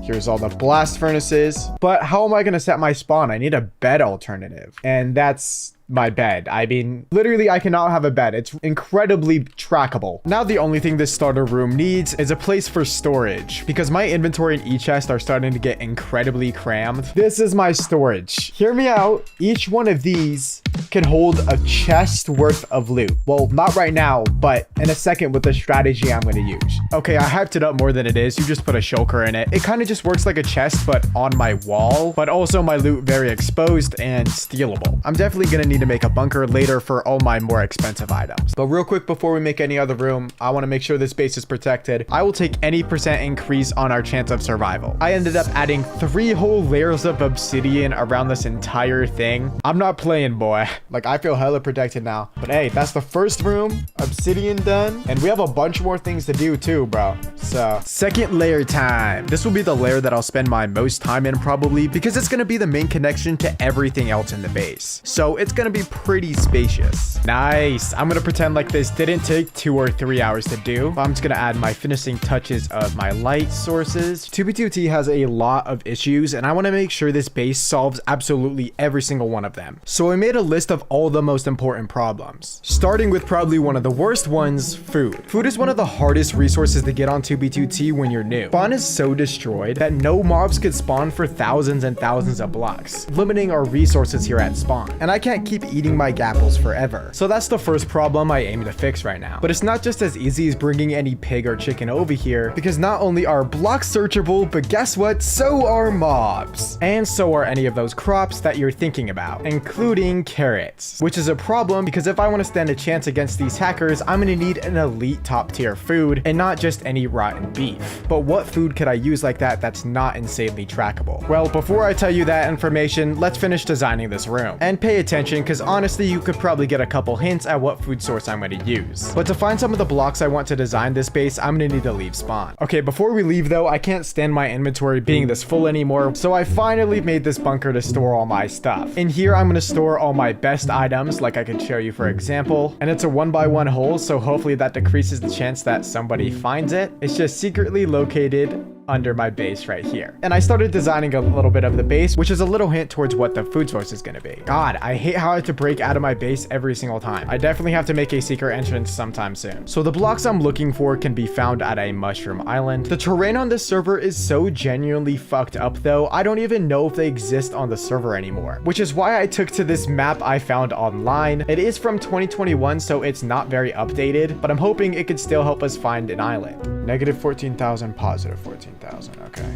Speaker 1: Here's all the blast furnaces. But how am I gonna set my spawn? I need a bed alternative. And that's my bed. I mean, literally, I cannot have a bed. It's incredibly trackable. Now, the only thing this starter room needs is a place for storage because my inventory and e-chest are starting to get incredibly crammed. This is my storage. Hear me out. Each one of these can hold a chest worth of loot. Well, not right now, but in a second with the strategy I'm going to use. Okay, I hyped it up more than it is. You just put a shulker in it. It kind of just works like a chest, but on my wall, but also my loot very exposed and stealable. I'm definitely going to need to make a bunker later for all my more expensive items. But real quick, before we make any other room, I want to make sure this base is protected. I will take any percent increase on our chance of survival. I ended up adding 3 whole layers of obsidian around this entire thing. I'm not playing, boy. Like, I feel hella protected now. But hey, that's the first room. Obsidian done. And we have a bunch more things to do too, bro. So, second layer time. This will be the layer that I'll spend my most time in probably because it's going to be the main connection to everything else in the base. So, it's going to be pretty spacious. Nice. I'm gonna pretend like this didn't take 2 or 3 hours to do. I'm just gonna add my finishing touches of my light sources. 2B2T has a lot of issues and I want to make sure this base solves absolutely every single one of them. So I made a list of all the most important problems, starting with probably one of the worst ones: food. Food is one of the hardest resources to get on 2B2T when you're new. Spawn is so destroyed that no mobs could spawn for thousands and thousands of blocks, limiting our resources here at spawn. And I can't keep eating my gapples forever. So that's the first problem I aim to fix right now. But it's not just as easy as bringing any pig or chicken over here, because not only are blocks searchable, but guess what? So are mobs. And so are any of those crops that you're thinking about, including carrots, which is a problem because if I want to stand a chance against these hackers, I'm going to need an elite top tier food and not just any rotten beef. But what food could I use like that that's not insanely trackable? Well, before I tell you that information, let's finish designing this room. And pay attention because honestly, you could probably get a couple hints at what food source I'm going to use. But to find some of the blocks I want to design this base, I'm going to need to leave spawn. Okay, before we leave though, I can't stand my inventory being this full anymore, so I finally made this bunker to store all my stuff. In here, I'm going to store all my best items, like I could show you for example, and it's a 1x1 hole, so hopefully that decreases the chance that somebody finds it. It's just secretly located under my base right here. And I started designing a little bit of the base, which is a little hint towards what the food source is going to be. God, I hate how I have to break out of my base every single time. I definitely have to make a secret entrance sometime soon. So the blocks I'm looking for can be found at a mushroom island. The terrain on this server is so genuinely fucked up though, I don't even know if they exist on the server anymore, which is why I took to this map I found online. It is from 2021, so it's not very updated, but I'm hoping it could still help us find an island. Negative 14,000, positive 14,000. Okay.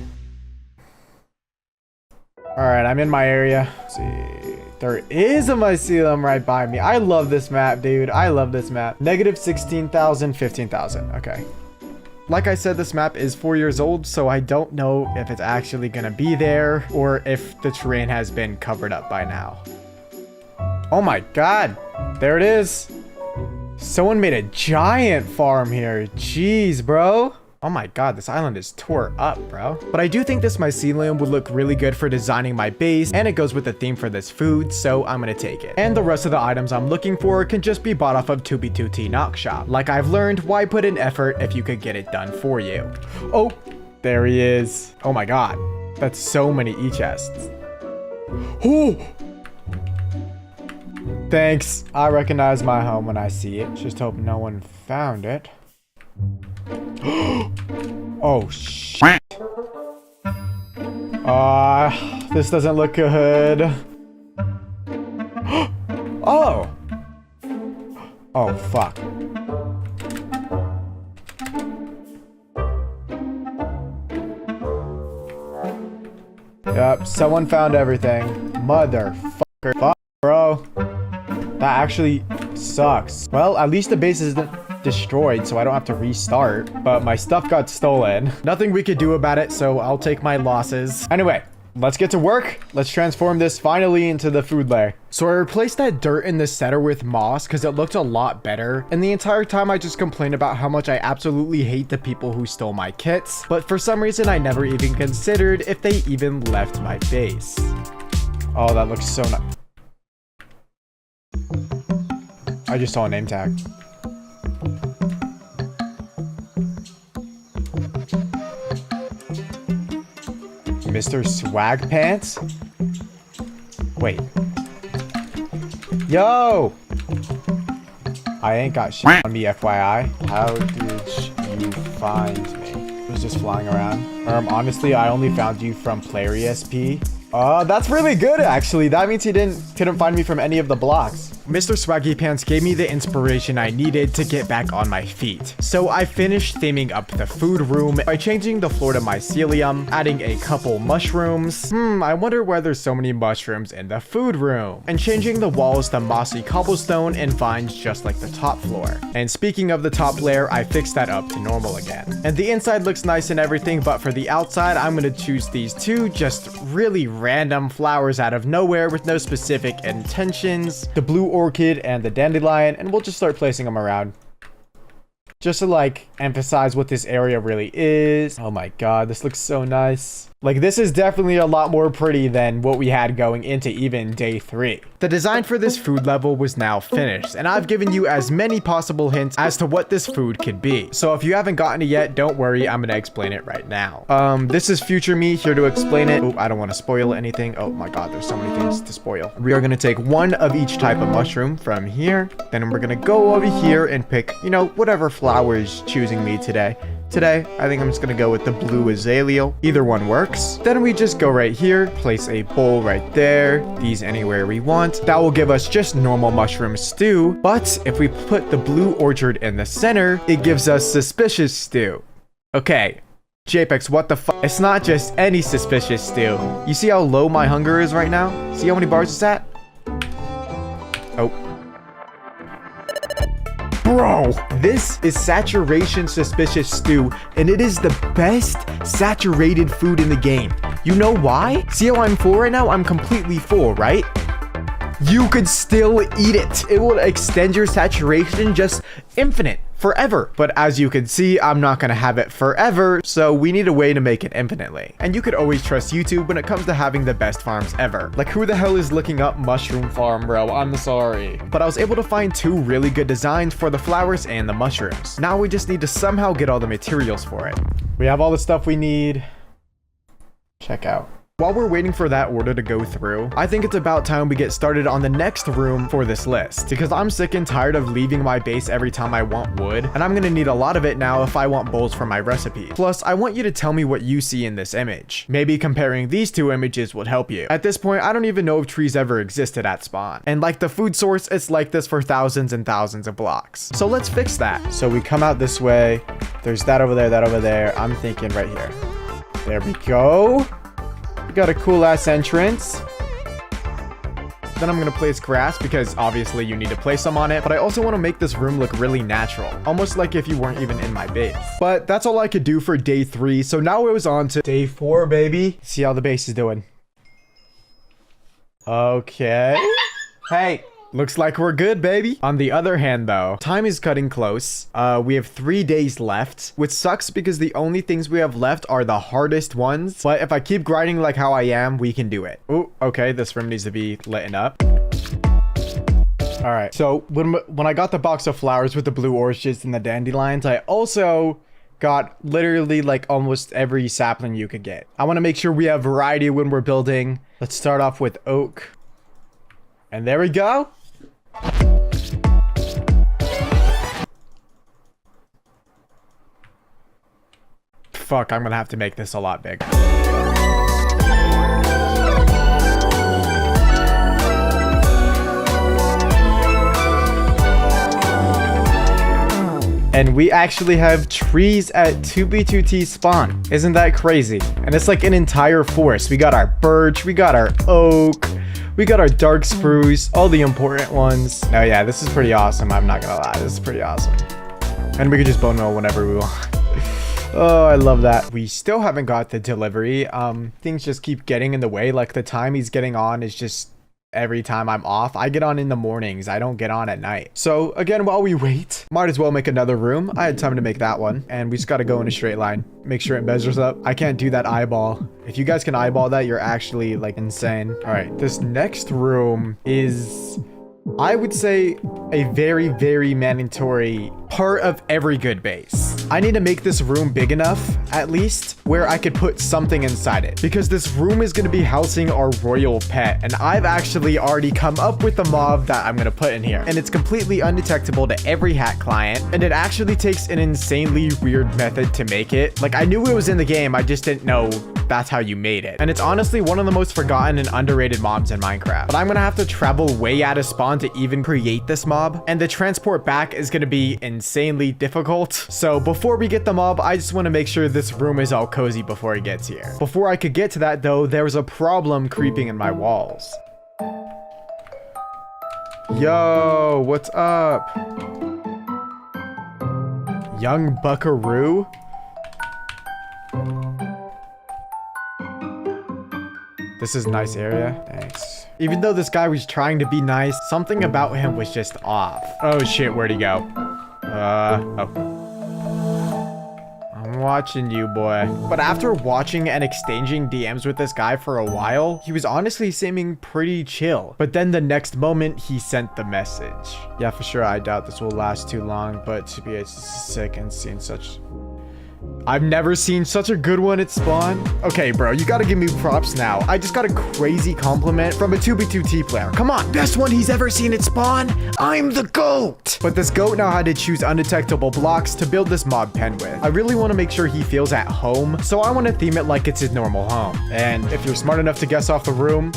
Speaker 1: All right, I'm in my area. Let's see. There is a mycelium right by me. I love this map, dude. I love this map. Negative 16,000, 15,000. Okay. Like I said, this map is 4 years old, so I don't know if it's actually gonna be there or if the terrain has been covered up by now. Oh my God. There it is. Someone made a giant farm here. Jeez, bro. Oh my God, this island is tore up, bro. But I do think this mycelium would look really good for designing my base, and it goes with the theme for this food, so I'm gonna take it. And the rest of the items I'm looking for can just be bought off of 2B2T Knock Shop. Like I've learned, why put in effort if you could get it done for you? Oh, there he is. Oh my God, that's so many e-chests. Oh! Thanks. I recognize my home when I see it. Just hope no one found it. Oh shit. This doesn't look good. Oh. Oh fuck. Yep, someone found everything. Motherfucker. Fuck, bro. That actually sucks. Well, at least the base isn't destroyed, so I don't have to restart, but my stuff got stolen. Nothing we could do about it, so I'll take my losses. Anyway, let's get to work. Let's transform this finally into the food layer. So I replaced that dirt in the center with moss because it looked a lot better. And the entire time I just complained about how much I absolutely hate the people who stole my kits. But for some reason, I never even considered if they even left my base. Oh, that looks so nice. I just saw a name tag. Mr. Swag Pants? Wait. Yo! I ain't got shit on me, FYI. How did you find me? It was just flying around. Honestly, I only found you from Player ESP. That's really good, actually. That means he couldn't find me from any of the blocks. Mr. Swaggy Pants gave me the inspiration I needed to get back on my feet. So I finished theming up the food room by changing the floor to mycelium, adding a couple mushrooms. I wonder why there's so many mushrooms in the food room. And changing the walls to mossy cobblestone and vines just like the top floor. And speaking of the top layer, I fixed that up to normal again. And the inside looks nice and everything, but for the outside, I'm gonna choose these two just really random flowers out of nowhere with no specific intentions. The blue orchid and the dandelion, and we'll just start placing them around just to like emphasize what this area really is. Oh my god, this looks so nice. Like, this is definitely a lot more pretty than what we had going into even day 3. The design for this food level was now finished, and I've given you as many possible hints as to what this food could be. So if you haven't gotten it yet, don't worry, I'm gonna explain it right now. This is future me here to explain it. Oh, I don't want to spoil anything. Oh my god, there's so many things to spoil. We are gonna take one of each type of mushroom from here. Then we're gonna go over here and pick, you know, whatever flower is choosing me today. Today, I think I'm just gonna go with the blue azalea. Either one works. Then we just go right here, place a bowl right there, these anywhere we want. That will give us just normal mushroom stew. But if we put the blue orchard in the center, it gives us suspicious stew. Okay, Jepex, what the fuck? It's not just any suspicious stew. You see how low my hunger is right now? See how many bars it's at? Oh. Bro, this is saturation suspicious stew, and it is the best saturated food in the game. You know why? See how I'm full right now? I'm completely full, right? You could still eat it. It will extend your saturation just infinite, forever. But as you can see, I'm not gonna have it forever, so we need a way to make it infinitely. And you could always trust YouTube when it comes to having the best farms ever. Like, who the hell is looking up mushroom farm, bro? I'm sorry. But I was able to find 2 really good designs for the flowers and the mushrooms. Now we just need to somehow get all the materials for it. We have all the stuff we need. Check out. While we're waiting for that order to go through, I think it's about time we get started on the next room for this list, because I'm sick and tired of leaving my base every time I want wood, and I'm gonna need a lot of it now if I want bowls for my recipe. Plus, I want you to tell me what you see in this image. Maybe comparing these 2 images would help you. At this point, I don't even know if trees ever existed at spawn. And like the food source, it's like this for thousands and thousands of blocks. So let's fix that. So we come out this way. There's that over there, that over there. I'm thinking right here. There we go. Got a cool ass entrance. Then I'm gonna place grass because obviously you need to place some on it, but I also want to make this room look really natural, almost like if you weren't even in my base. But that's all I could do for day 3, so now it was on to day 4, baby. See how the base is doing. Okay. Hey. Looks like we're good, baby. On the other hand, though, time is cutting close. We have 3 days left, which sucks because the only things we have left are the hardest ones. But if I keep grinding like how I am, we can do it. Oh, okay. This room needs to be lit up. All right. So when I got the box of flowers with the blue orchids and the dandelions, I also got literally like almost every sapling you could get. I want to make sure we have variety when we're building. Let's start off with oak. And there we go. Fuck, I'm gonna have to make this a lot bigger. And we actually have trees at 2B2T spawn. Isn't that crazy? And it's like an entire forest. We got our birch, we got our oak, we got our dark spruce, all the important ones. Oh yeah, this is pretty awesome. I'm not gonna lie, this is pretty awesome. And we can just bone meal whenever we want. Oh, I love that. We still haven't got the delivery. Things just keep getting in the way. Like the time he's getting on is just every time I'm off. I get on in the mornings. I don't get on at night. So again, while we wait, might as well make another room. I had time to make that one. And we just got to go in a straight line. Make sure it measures up. I can't do that eyeball. If you guys can eyeball that, you're actually like insane. All right. This next room is, I would say, a very, very mandatory part of every good base. I need to make this room big enough, at least, where I could put something inside it. Because this room is going to be housing our royal pet. And I've actually already come up with the mob that I'm going to put in here. And it's completely undetectable to every hack client. And it actually takes an insanely weird method to make it. Like, I knew it was in the game, I just didn't know that's how you made it. And it's honestly one of the most forgotten and underrated mobs in Minecraft. But I'm gonna have to travel way out of spawn to even create this mob. And the transport back is gonna be insanely difficult. So before we get the mob, I just wanna make sure this room is all cozy before it gets here. Before I could get to that though, there was a problem creeping in my walls. Yo, what's up? Young Buckaroo? This is a nice area. Thanks. Even though this guy was trying to be nice, something about him was just off. Oh shit, where'd he go? Oh. I'm watching you, boy. But after watching and exchanging DMs with this guy for a while, he was honestly seeming pretty chill. But then the next moment, he sent the message. Yeah, for sure, I doubt this will last too long, but to be sick and seeing such... I've never seen such a good one at spawn. Okay, bro, you gotta give me props now. I just got a crazy compliment from a 2v2t player. Come on, best one he's ever seen at spawn. I'm the GOAT. But this GOAT now had to choose undetectable blocks to build this mob pen with. I really want to make sure he feels at home, so I want to theme it like it's his normal home. And if you're smart enough to guess off the room,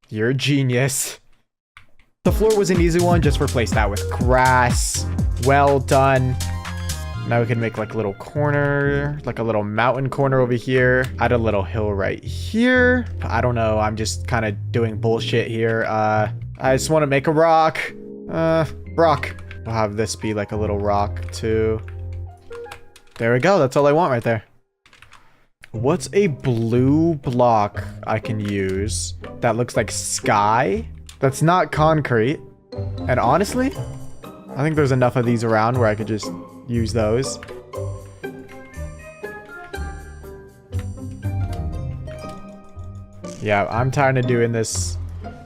Speaker 1: you're a genius. The floor was an easy one, just replace that with grass. Well done. Now we can make like a little corner, like a little mountain corner over here. Add a little hill right here. I don't know. I'm just kind of doing bullshit here. I just want to make a rock. Rock. We'll have this be like a little rock too. There we go. That's all I want right there. What's a blue block I can use that looks like sky? That's not concrete. And honestly, I think there's enough of these around where I could just use those. Yeah, I'm tired of doing this.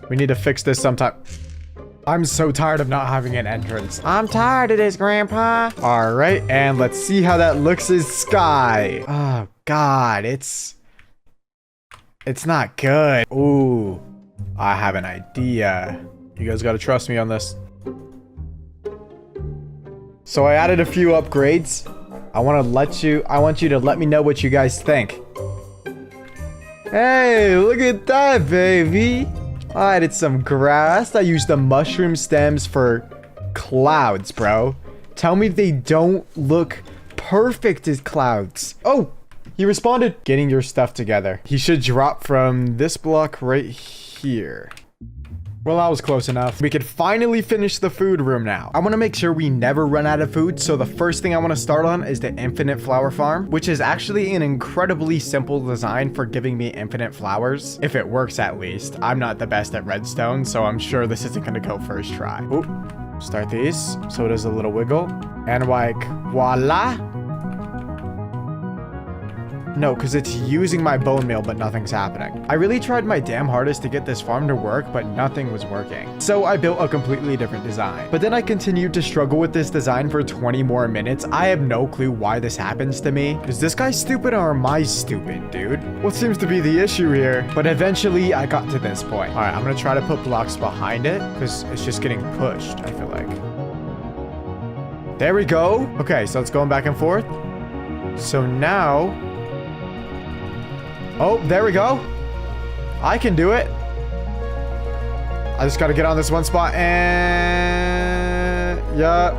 Speaker 1: We need to fix this sometime. I'm so tired of not having an entrance. I'm tired of this, Grandpa. All right, and let's see how that looks as sky. Oh, God, it's not good. Ooh, I have an idea. You guys gotta trust me on this. So I added a few upgrades. I want you to let me know what you guys think. Hey, look at that, baby. I added some grass. I used the mushroom stems for clouds, bro. Tell me they don't look perfect as clouds. Oh, he responded. Getting your stuff together. He should drop from this block right here. Well, that was close enough. We could finally finish the food room now. I want to make sure we never run out of food, so the first thing I want to start on is the infinite flower farm, which is actually an incredibly simple design for giving me infinite flowers. If it works, at least. I'm not the best at redstone, so I'm sure this isn't going to go first try. Oop. Start these, so it does a little wiggle. And like, voila. No, because it's using my bone meal, but nothing's happening. I really tried my damn hardest to get this farm to work, but nothing was working. So I built a completely different design. But then I continued to struggle with this design for 20 more minutes. I have no clue why this happens to me. Is this guy stupid or am I stupid, dude? What seems to be the issue here? But eventually I got to this point. All right, I'm gonna try to put blocks behind it because it's just getting pushed, I feel like. There we go. Okay, so it's going back and forth. So now... Oh, there we go. I can do it. I just got to get on this one spot and... Yeah.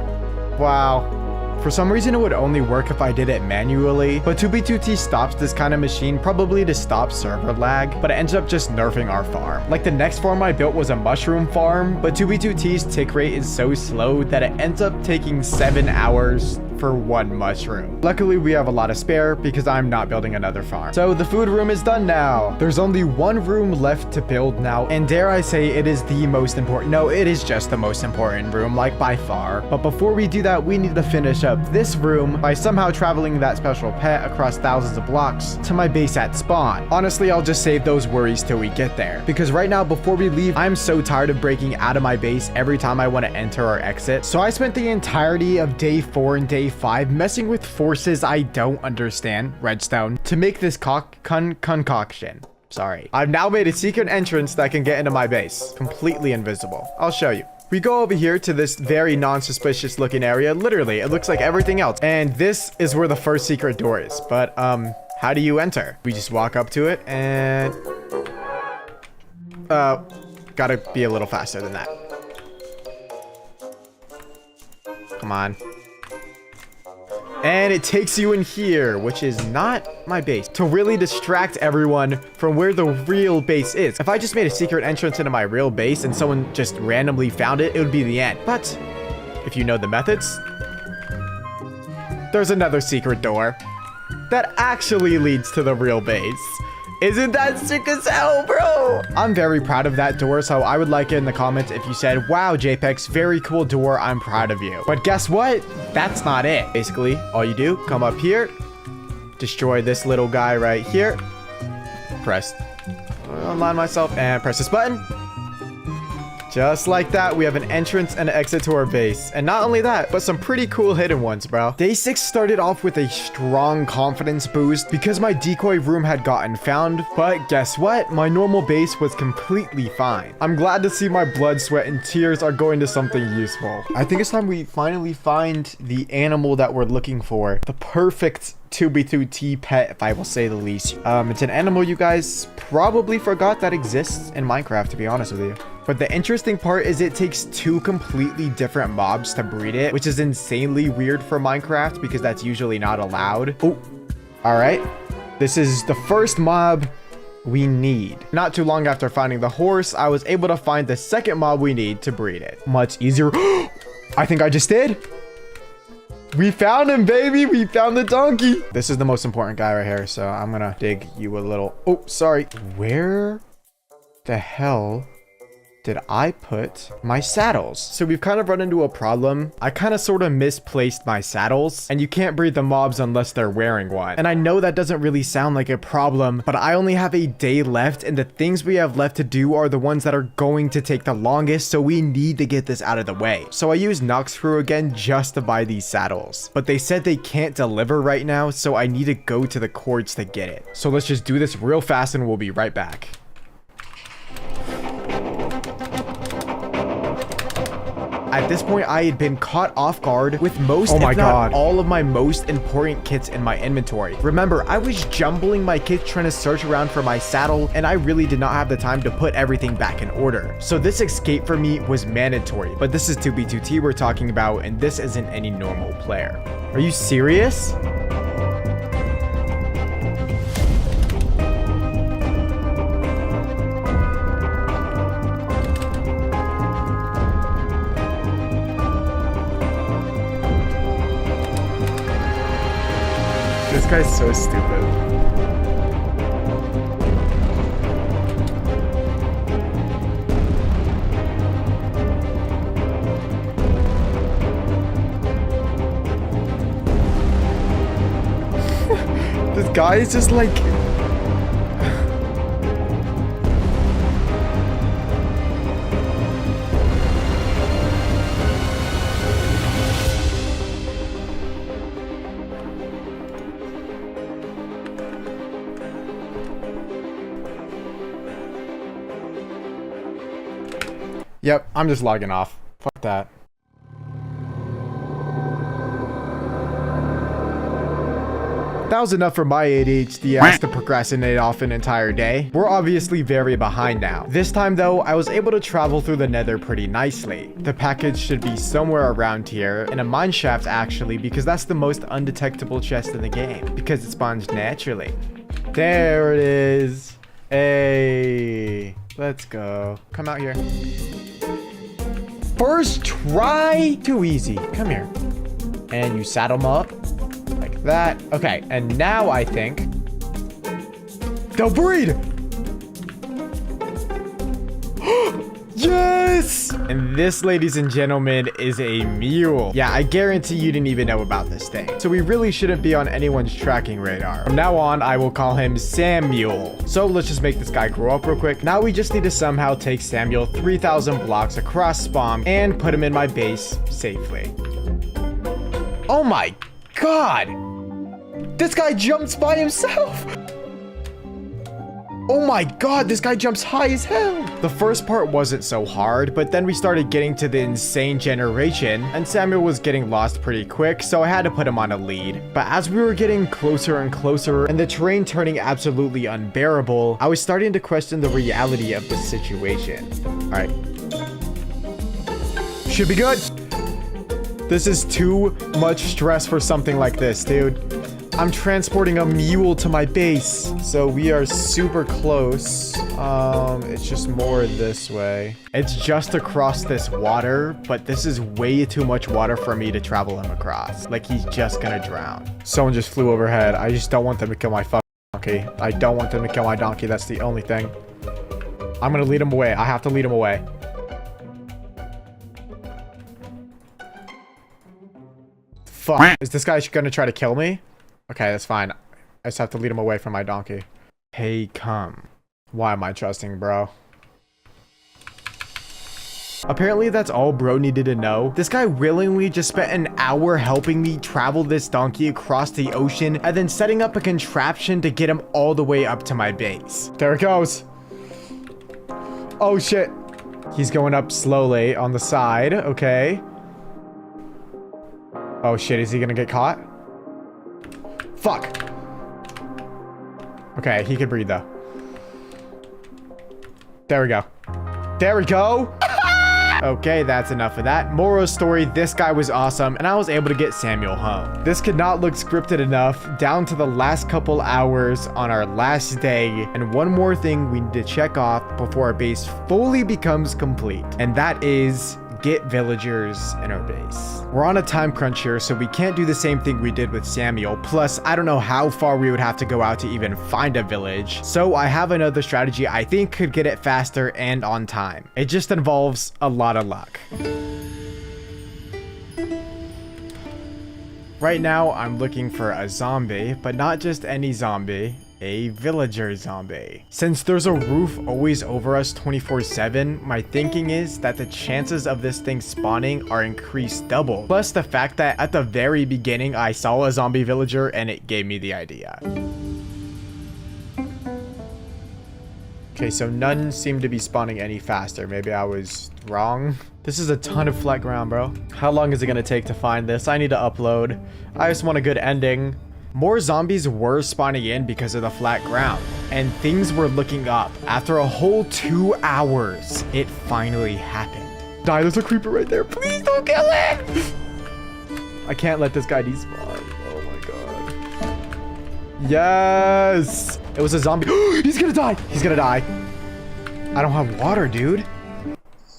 Speaker 1: Wow. For some reason, it would only work if I did it manually, but 2b2t stops this kind of machine probably to stop server lag, but it ends up just nerfing our farm. Like the next farm I built was a mushroom farm, but 2b2t's tick rate is so slow that it ends up taking 7 hours for 1 mushroom. Luckily, we have a lot of spare because I'm not building another farm. So the food room is done now. There's only 1 room left to build now, and dare I say it is the most important. No, it is just the most important room, like by far. But before we do that, we need to finish up this room by somehow traveling that special pet across thousands of blocks to my base at spawn. Honestly, I'll just save those worries till we get there, because right now, before we leave, I'm so tired of breaking out of my base every time I want to enter or exit. So I spent the entirety of day 4 and day 5 messing with forces I don't understand, Redstone, to make this concoction. Sorry. I've now made a secret entrance that can get into my base, completely invisible. I'll show you. We go over here to this very non-suspicious looking area. Literally, it looks like everything else. And this is where the first secret door is. But, how do you enter? We just walk up to it and... gotta be a little faster than that. Come on. And it takes you in here, which is not my base, to really distract everyone from where the real base is. If I just made a secret entrance into my real base and someone just randomly found it, it would be the end. But if you know the methods, there's another secret door that actually leads to the real base. Isn't that sick as hell, bro? I'm very proud of that door, so I would like it in the comments if you said, wow, Jepex, very cool door, I'm proud of you. But guess what? That's not it. Basically, all you do, come up here, destroy this little guy right here, press, align myself, and press this button. Just like that, we have an entrance and an exit to our base. And not only that, but some pretty cool hidden ones, bro. Day 6 started off with a strong confidence boost because my decoy room had gotten found. But guess what? My normal base was completely fine. I'm glad to see my blood, sweat, and tears are going to something useful. I think it's time we finally find the animal that we're looking for. The perfect 2b2t pet, if I will say the least. It's an animal you guys probably forgot that exists in Minecraft, to be honest with you. But the interesting part is it takes 2 completely different mobs to breed it, which is insanely weird for Minecraft because that's usually not allowed. Oh, all right. This is the first mob we need. Not too long after finding the horse, I was able to find the second mob we need to breed it. Much easier. I think I just did. We found him, baby. We found the donkey. This is the most important guy right here, so I'm gonna dig you a little. Oh, sorry. Where the hell did I put my saddles? So we've kind of run into a problem. I kind of sort of misplaced my saddles, and you can't breed the mobs unless they're wearing one. And I know that doesn't really sound like a problem, but I only have a day left, and the things we have left to do are the ones that are going to take the longest, so we need to get this out of the way. So I used Nox Crew again just to buy these saddles, but they said they can't deliver right now, so I need to go to the courts to get it. So let's just do this real fast and we'll be right back. At this point, I had been caught off guard with most, if not all of my most important kits in my inventory. Remember, I was jumbling my kits trying to search around for my saddle, and I really did not have the time to put everything back in order. So this escape for me was mandatory, but this is 2b2t we're talking about, and this isn't any normal player. Are you serious? This guy's so stupid. This guy is just like... Yep, I'm just logging off. Fuck that. That was enough for my ADHD ass to procrastinate off an entire day. We're obviously very behind now. This time though, I was able to travel through the nether pretty nicely. The package should be somewhere around here, in a mine shaft actually, because that's the most undetectable chest in the game, because it spawns naturally. There it is. Hey, let's go. Come out here. First try, too easy. Come here. And you saddle them up like that. Okay, and now I think they'll breed. Yes! And this, ladies and gentlemen, is a mule. Yeah, I guarantee you didn't even know about this thing. So we really shouldn't be on anyone's tracking radar. From now on, I will call him Samuel. So let's just make this guy grow up real quick. Now we just need to somehow take Samuel 3,000 blocks across spawn and put him in my base safely. Oh my god! This guy jumps by himself! Oh my god, this guy jumps high as hell! The first part wasn't so hard, but then we started getting to the insane generation, and Samuel was getting lost pretty quick, so I had to put him on a lead. But as we were getting closer and closer, and the terrain turning absolutely unbearable, I was starting to question the reality of the situation. Alright. Should be good! This is too much stress for something like this, dude. I'm transporting a mule to my base. So we are super close. It's just more this way. It's just across this water, but this is way too much water for me to travel him across. Like, he's just gonna drown. Someone just flew overhead. I just don't want them to kill my fucking donkey. I don't want them to kill my donkey. That's the only thing. I'm gonna lead him away. I have to lead him away. Fuck. Is this guy gonna try to kill me? Okay, that's fine. I just have to lead him away from my donkey. Hey, come. Why am I trusting, bro? Apparently, that's all bro needed to know. This guy willingly just spent an hour helping me travel this donkey across the ocean and then setting up a contraption to get him all the way up to my base. There it goes. Oh, shit. He's going up slowly on the side. Okay. Oh, shit. Is he gonna get caught? Fuck. Okay, he can breathe though. There we go. There we go. Okay, that's enough of that. Moral story, this guy was awesome, and I was able to get Samuel home. This could not look scripted enough, down to the last couple hours on our last day, and one more thing we need to check off before our base fully becomes complete, and that is get villagers in our base. We're on a time crunch here, so we can't do the same thing we did with Samuel. Plus, I don't know how far we would have to go out to even find a village. So I have another strategy I think could get it faster and on time. It just involves a lot of luck. Right now, I'm looking for a zombie, but not just any zombie. A villager zombie. Since there's a roof always over us 24/7, my thinking is that the chances of this thing spawning are increased double. Plus the fact that at the very beginning I saw a zombie villager and it gave me the idea. Okay, so none seem to be spawning any faster. Maybe I was wrong. This is a ton of flat ground, bro. How long is it gonna take to find this? I need to upload. I just want a good ending. More zombies were spawning in because of the flat ground, and things were looking up. After a whole 2 hours, it finally happened. Die, there's a creeper right there. Please don't kill it! I can't let this guy despawn. Oh my god. Yes! It was a zombie. He's gonna die! He's gonna die. I don't have water, dude.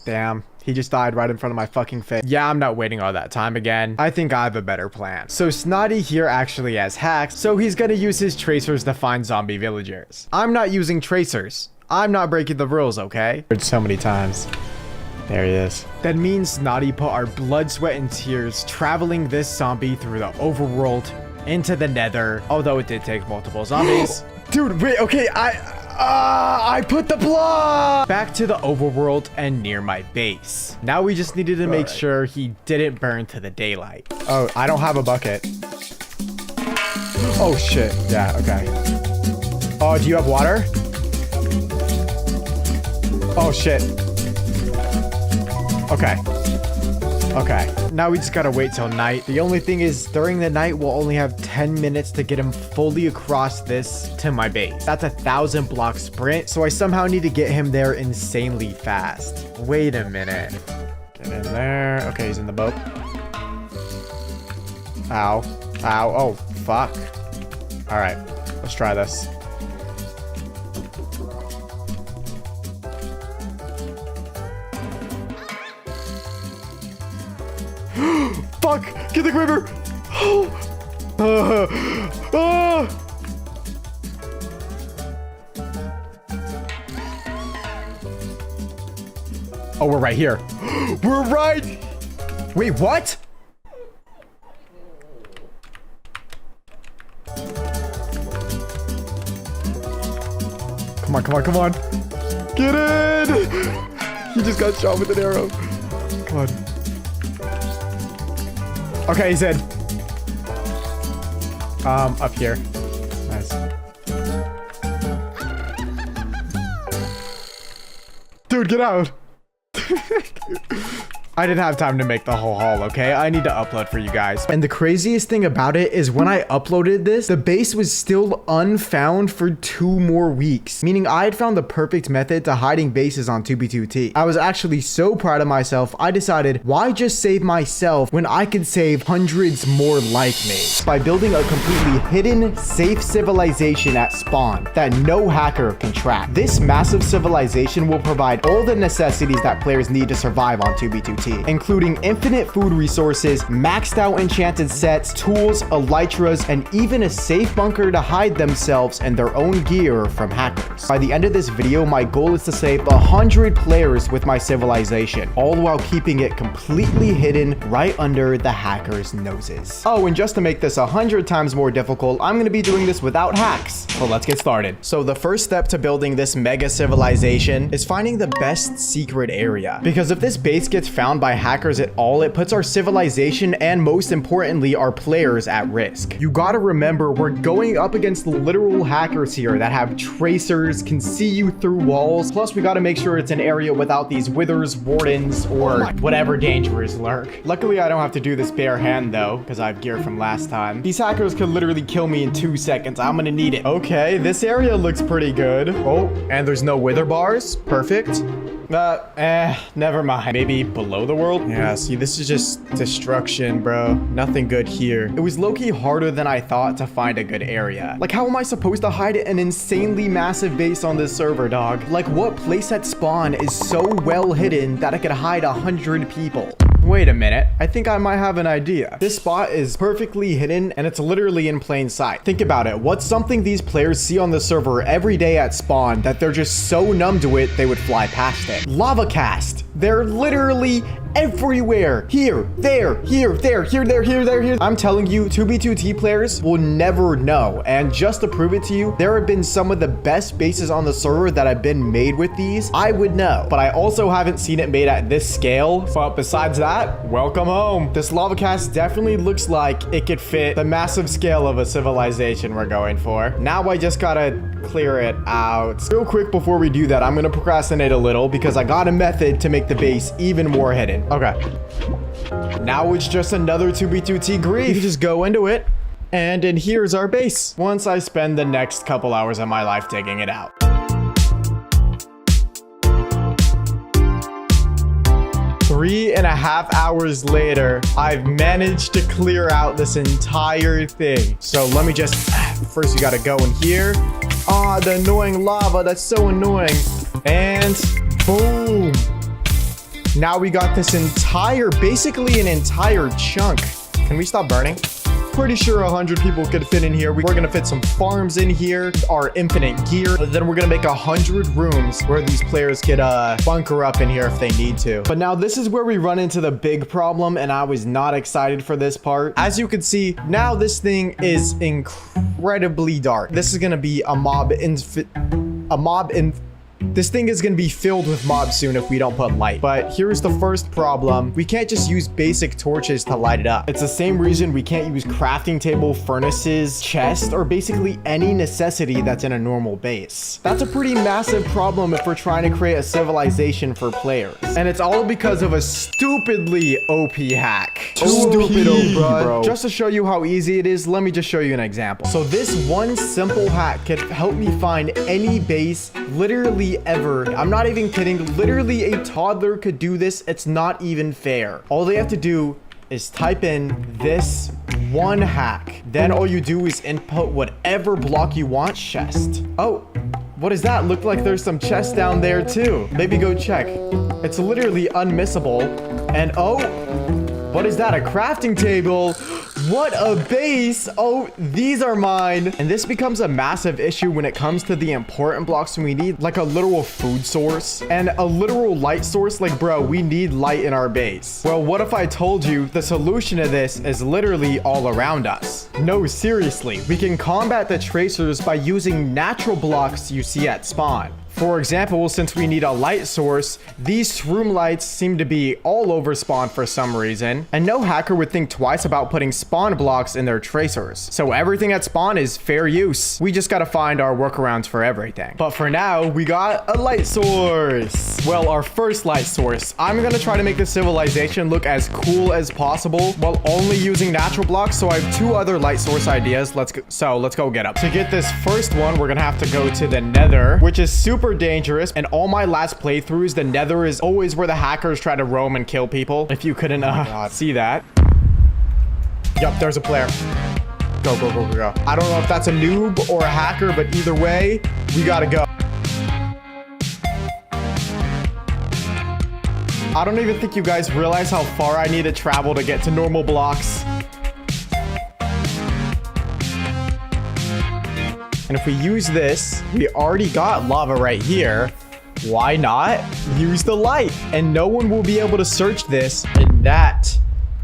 Speaker 1: Damn. He just died right in front of my fucking face. Yeah, I'm not waiting all that time again. I think I have a better plan. So Snotty here actually has hacks, so he's gonna use his tracers to find zombie villagers. I'm not using tracers. I'm not breaking the rules, okay? Heard so many times. There he is. That means Snotty put our blood, sweat, and tears traveling this zombie through the overworld into the nether, although it did take multiple zombies. Dude, wait, okay, I put the block back to the overworld and near my base. Now we just needed to make sure he didn't burn to the daylight. Oh, I don't have a bucket. Oh shit. Yeah, okay. Oh, do you have water? Oh shit. Okay. Okay, now we just gotta wait till night. The only thing is, during the night, we'll only have 10 minutes to get him fully across this to my base. That's a 1,000 block sprint, so I somehow need to get him there insanely fast. Wait a minute. Get in there. Okay, he's in the boat. Ow. Ow. Oh, fuck. All right, let's try this. Fuck! Get the creeper! Oh, we're right here. We're right. Wait, what? Come on, come on, come on. Get in. He just got shot with an arrow. Come on. Okay, he's in. Up here. Nice. Dude, get out. I didn't have time to make the whole haul, okay? I need to upload for you guys. And the craziest thing about it is when I uploaded this, the base was still unfound for 2 more weeks, meaning I had found the perfect method to hiding bases on 2B2T. I was actually so proud of myself, I decided, why just save myself when I could save hundreds more like me? By building a completely hidden, safe civilization at spawn that no hacker can track. This massive civilization will provide all the necessities that players need to survive on 2B2T. Including infinite food resources, maxed out enchanted sets, tools, elytras, and even a safe bunker to hide themselves and their own gear from hackers. By the end of this video, my goal is to save 100 players with my civilization, all while keeping it completely hidden right under the hackers' noses. Oh, and just to make this 100 times more difficult, I'm going to be doing this without hacks. So let's get started. So the first step to building this mega civilization is finding the best secret area. Because if this base gets found by hackers at all, it puts our civilization and most importantly our players at risk. You gotta remember, we're going up against literal hackers here that have tracers, can see you through walls, plus we gotta make sure it's an area without these withers, wardens, or whatever dangers lurk. Luckily I don't have to do this bare hand though, because I have gear from last time. These hackers could literally kill me in 2 seconds. I'm gonna need it. Okay, this area looks pretty good. Oh, and there's no wither bars. Perfect. Never mind. Maybe below the world? Yeah, see, this is just destruction, bro. Nothing good here. It was low-key harder than I thought to find a good area. Like, how am I supposed to hide an insanely massive base on this server, dog? Like, what place at spawn is so well hidden that it could hide 100 people? Wait a minute, I think I might have an idea. This spot is perfectly hidden and it's literally in plain sight. Think about it, what's something these players see on the server every day at spawn that they're just so numb to it they would fly past it? Lava cast. They're literally everywhere. Here, there, here, there, here, there, here, there, here. I'm telling you, 2B2T players will never know. And just to prove it to you, there have been some of the best bases on the server that have been made with these. I would know, but I also haven't seen it made at this scale. But besides that, welcome home. This lava cast definitely looks like it could fit the massive scale of a civilization we're going for. Now I just gotta clear it out. Real quick before we do that, I'm gonna procrastinate a little because I got a method to make the base even more hidden. Okay. Now it's just another 2B2T grief. You just go into it, and in here's our base. Once I spend the next couple hours of my life digging it out. 3.5 hours later, I've managed to clear out this entire thing. So let me just, first you gotta go in here. Ah, the annoying lava, that's so annoying. And boom. Now we got this basically an entire chunk. Can we stop burning? Pretty sure 100 people could fit in here. We're gonna fit some farms in here, our infinite gear. Then we're gonna make 100 rooms where these players could bunker up in here if they need to. But now this is where we run into the big problem, and I was not excited for this part. As you can see, now this thing is incredibly dark. This is gonna be this thing is going to be filled with mobs soon if we don't put light. But here's the first problem. We can't just use basic torches to light it up. It's the same reason we can't use crafting table, furnaces, chests, or basically any necessity that's in a normal base. That's a pretty massive problem if we're trying to create a civilization for players. And it's all because of a stupidly OP hack. Stupid, bro. Just to show you how easy it is, let me just show you an example. So this one simple hack could help me find any base literally ever. I'm not even kidding. Literally a toddler could do this. It's not even fair. All they have to do is type in this one hack. Then all you do is input whatever block you want. Chest. Oh, what is that? Look like there's some chests down there too. Maybe go check. It's literally unmissable. And oh, what is that? A crafting table? What a base. Oh, these are mine. And this becomes a massive issue when it comes to the important blocks we need, like a literal food source and a literal light source. Like, bro, we need light in our base. Well, what if I told you the solution to this is literally all around us? No, seriously, we can combat the tracers by using natural blocks you see at spawn. For example, since we need a light source, these shroom lights seem to be all over spawn for some reason, and no hacker would think twice about putting spawn blocks in their tracers. So everything at spawn is fair use. We just gotta find our workarounds for everything. But for now, we got a light source. Well, our first light source. I'm gonna try to make the civilization look as cool as possible while only using natural blocks, so I have 2 other light source ideas. Let's go get them. To get this first one, we're gonna have to go to the Nether, which is super dangerous. And all my last playthroughs, the Nether is always where the hackers try to roam and kill people. If you couldn't see that. Yup, there's a player. Go, go, go, go, go. I don't know if that's a noob or a hacker, but either way, we gotta go. I don't even think you guys realize how far I need to travel to get to normal blocks. And if we use this, we already got lava right here. Why not use the light? And no one will be able to search this. And that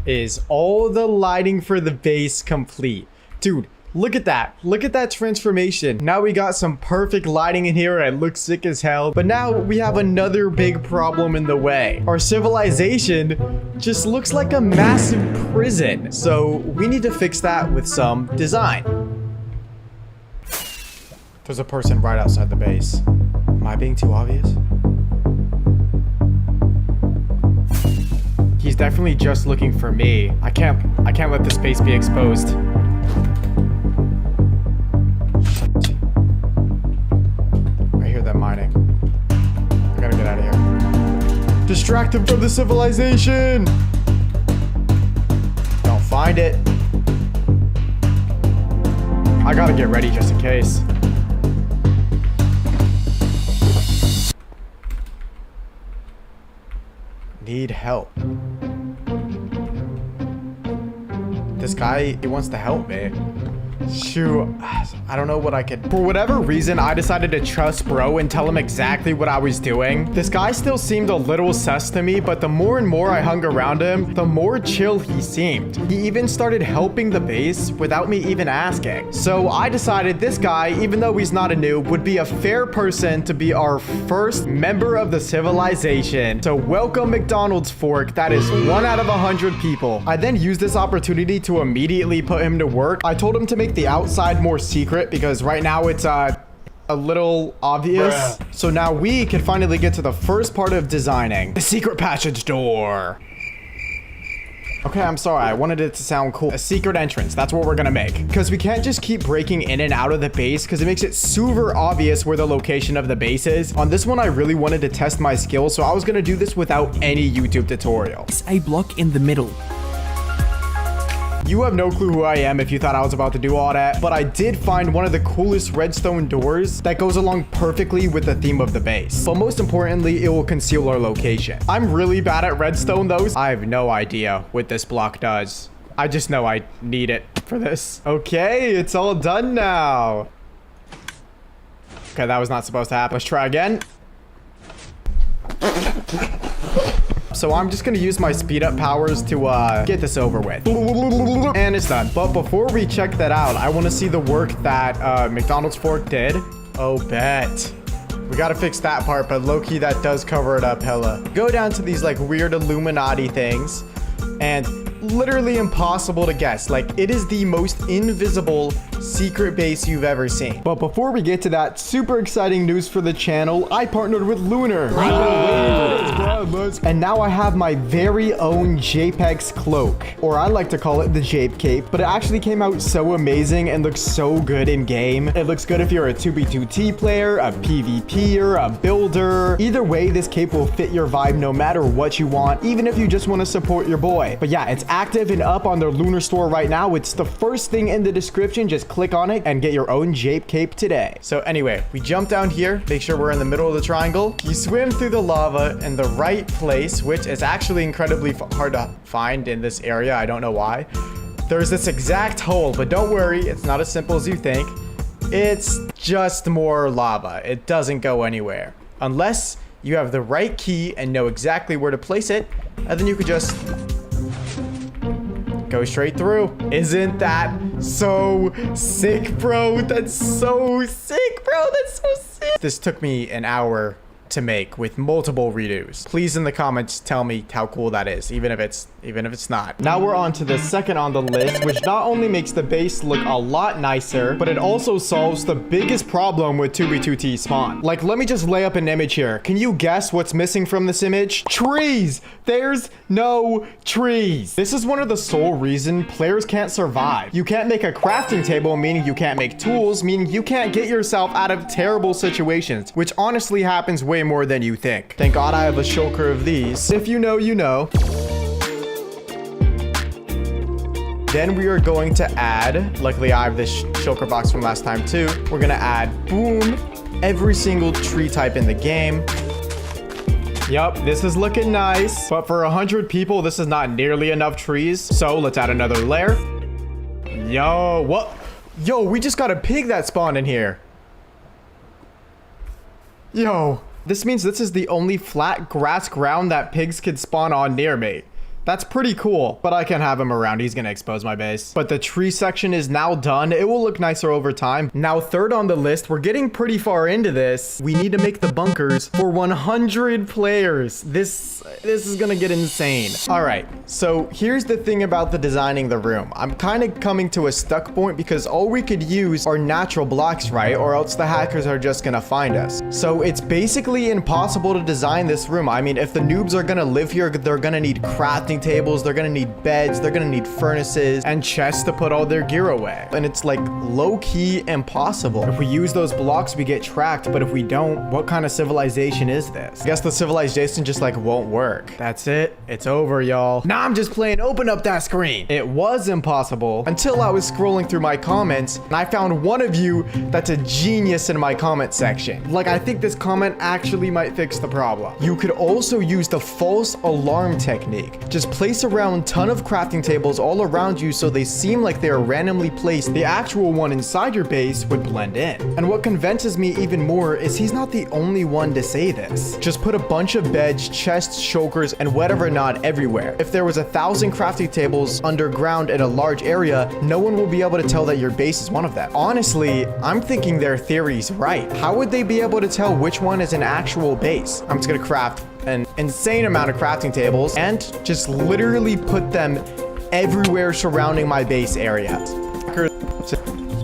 Speaker 1: is all the lighting for the base complete. Dude, look at that. Look at that transformation. Now we got some perfect lighting in here and it looks sick as hell. But now we have another big problem in the way. Our civilization just looks like a massive prison. So we need to fix that with some design. There's a person right outside the base. Am I being too obvious? He's definitely just looking for me. I can't let this base be exposed. I hear them mining. I gotta get out of here. Distract him from the civilization! Don't find it. I gotta get ready just in case. Need help. This guy, he wants to help me. Shoot, I don't know what I could. For whatever reason, I decided to trust bro and tell him exactly what I was doing. This guy still seemed a little sus to me, but the more and more I hung around him, the more chill he seemed. He even started helping the base without me even asking. So I decided this guy, even though he's not a noob, would be a fair person to be our first member of the civilization. So welcome McDonald's fork. That is 1 out of 100 people. I then used this opportunity to immediately put him to work. I told him to make the outside more secret because right now it's a little obvious. Bruh. So now we can finally get to the first part of designing, the secret passage door. Okay, I'm sorry, I wanted it to sound cool. A secret entrance, that's what we're gonna make. Because we can't just keep breaking in and out of the base because it makes it super obvious where the location of the base is. On this one, I really wanted to test my skills, so I was gonna do this without any YouTube tutorial.
Speaker 8: A block in the middle.
Speaker 1: You have no clue who I am if you thought I was about to do all that, but I did find one of the coolest redstone doors that goes along perfectly with the theme of the base. But most importantly, it will conceal our location. I'm really bad at redstone though. I have no idea what this block does. I just know I need it for this. Okay, it's all done now. Okay, that was not supposed to happen. Let's try again. So I'm just gonna use my speed up powers to get this over with. And it's done. But before we check that out, I want to see the work that McDonald's fork did. Oh, bet. We gotta fix that part, but low-key that does cover it up hella. Go down to these like weird Illuminati things and literally impossible to guess. Like, it is the most invisible secret base you've ever seen. But before we get to that, super exciting news for the channel. I partnered with Lunar. And now I have my very own Jepex cloak, or I like to call it the Jape cape, but it actually came out so amazing and looks so good in game. It looks good if you're a 2v2t player, a PvPer, a builder. Either way, this cape will fit your vibe no matter what you want, even if you just want to support your boy. But yeah, it's active and up on their Lunar store right now. It's the first thing in the description. Just click on it and get your own Jape cape today. So anyway, we jump down here, make sure we're in the middle of the triangle. You swim through the lava in the right place, which is actually incredibly hard to find in this area. I don't know why. there's this exact hole, but don't worry, it's not as simple as you think. It's just more lava. It doesn't go anywhere. Unless you have the right key and know exactly where to place it, and then you could just go straight through. Isn't that so sick, bro? That's so sick, bro. That's so sick. This took me an hour to make with multiple redos. Please in the comments tell me how cool that is, even if it's not. Now we're on to the second on the list, which not only makes the base look a lot nicer, but it also solves the biggest problem with 2v2t spawn. Like, let me just lay up an image here. Can you guess what's missing from this image? Trees! There's no trees. This is one of the sole reason players can't survive. You can't make a crafting table, meaning you can't make tools, meaning you can't get yourself out of terrible situations, which honestly happens way more than you think. Thank God I have a shulker of these. If you know, you know. Then we are going to add, luckily I have this shulker box from last time too. We're gonna add, boom, every single tree type in the game. Yup, this is looking nice. But for 100 people, this is not nearly enough trees. So let's add another layer. Yo, what? Yo, we just got a pig that spawned in here. Yo, this means this is the only flat grass ground that pigs could spawn on near me. That's pretty cool, but I can't have him around. He's gonna expose my base. But the tree section is now done. It will look nicer over time. Now, third on the list, we're getting pretty far into this. We need to make the bunkers for 100 players. This is gonna get insane. All right, so here's the thing about the designing the room. I'm kind of coming to a stuck point because all we could use are natural blocks, right? Or else the hackers are just gonna find us. So it's basically impossible to design this room. I mean, if the noobs are gonna live here, they're gonna need crafting tables, they're gonna need beds, they're gonna need furnaces and chests to put all their gear away. And it's like low-key impossible. If we use those blocks, we get tracked, but if we don't, what kind of civilization is this? I guess the civilization just like won't work. That's it. It's over, y'all. Nah, I'm just playing. Open up that screen. It was impossible until I was scrolling through my comments and I found one of you that's a genius in my comment section. Like, I think this comment actually might fix the problem. You could also use the false alarm technique. Just place around a ton of crafting tables all around you so they seem like they are randomly placed. The actual one inside your base would blend in. And what convinces me even more is he's not the only one to say this. Just put a bunch of beds, chests, shulkers, and whatever not everywhere. If there was 1,000 crafting tables underground in a large area, no one will be able to tell that your base is one of them. Honestly, I'm thinking their theory's right. How would they be able to tell which one is an actual base? I'm just gonna craft an insane amount of crafting tables and just literally put them everywhere surrounding my base area.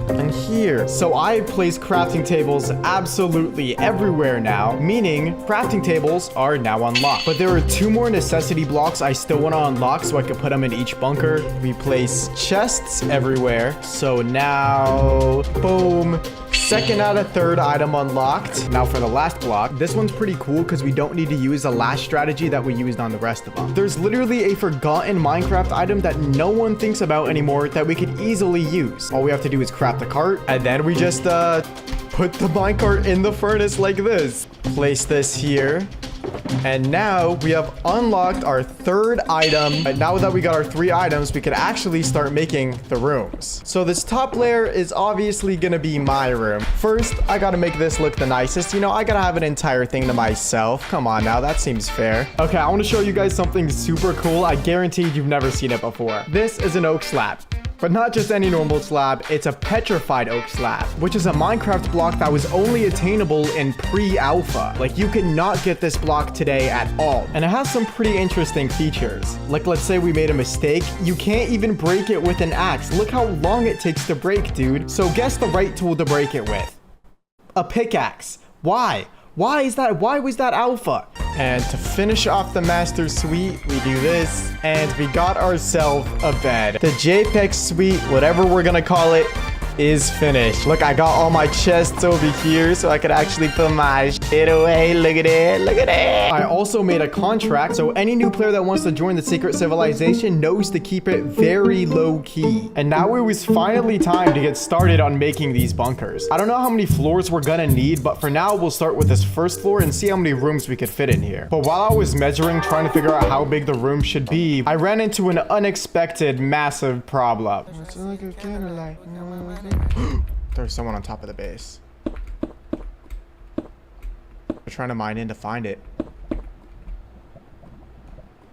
Speaker 1: And here. So I place crafting tables absolutely everywhere now, meaning crafting tables are now unlocked. But there are 2 more necessity blocks I still want to unlock so I can put them in each bunker. We place chests everywhere. So now, boom. Second out of third item unlocked. Now for the last block. This one's pretty cool because we don't need to use the last strategy that we used on the rest of them. There's literally a forgotten Minecraft item that no one thinks about anymore that we could easily use. All we have to do is craft the cart and then we just put the minecart in the furnace like this. Place this here. And now we have unlocked our third item. And now that we got our 3 items, we can actually start making the rooms. So this top layer is obviously gonna be my room. First, I gotta make this look the nicest. You know, I gotta have an entire thing to myself. Come on now, that seems fair. Okay, I wanna show you guys something super cool. I guarantee you've never seen it before. This is an oak slab. But not just any normal slab, it's a petrified oak slab, which is a Minecraft block that was only attainable in pre-alpha. Like, you cannot get this block today at all. And it has some pretty interesting features. Like, let's say we made a mistake. You can't even break it with an axe. Look how long it takes to break, dude. So guess the right tool to break it with. A pickaxe. Why? Why was that alpha? And to finish off the master suite, we do this, and we got ourselves a bed. The Jepex suite, whatever we're gonna call it, is finished. Look, I got all my chests over here so I could actually put my it away. Look at it. Look at it. I also made a contract, so any new player that wants to join the secret civilization knows to keep it very low key. And now it was finally time to get started on making these bunkers. I don't know how many floors we're gonna need, but for now we'll start with this first floor and see how many rooms we could fit in here. But while I was measuring, trying to figure out how big the room should be, I ran into an unexpected massive problem. There's someone on top of the base. We're trying to mine in to find it.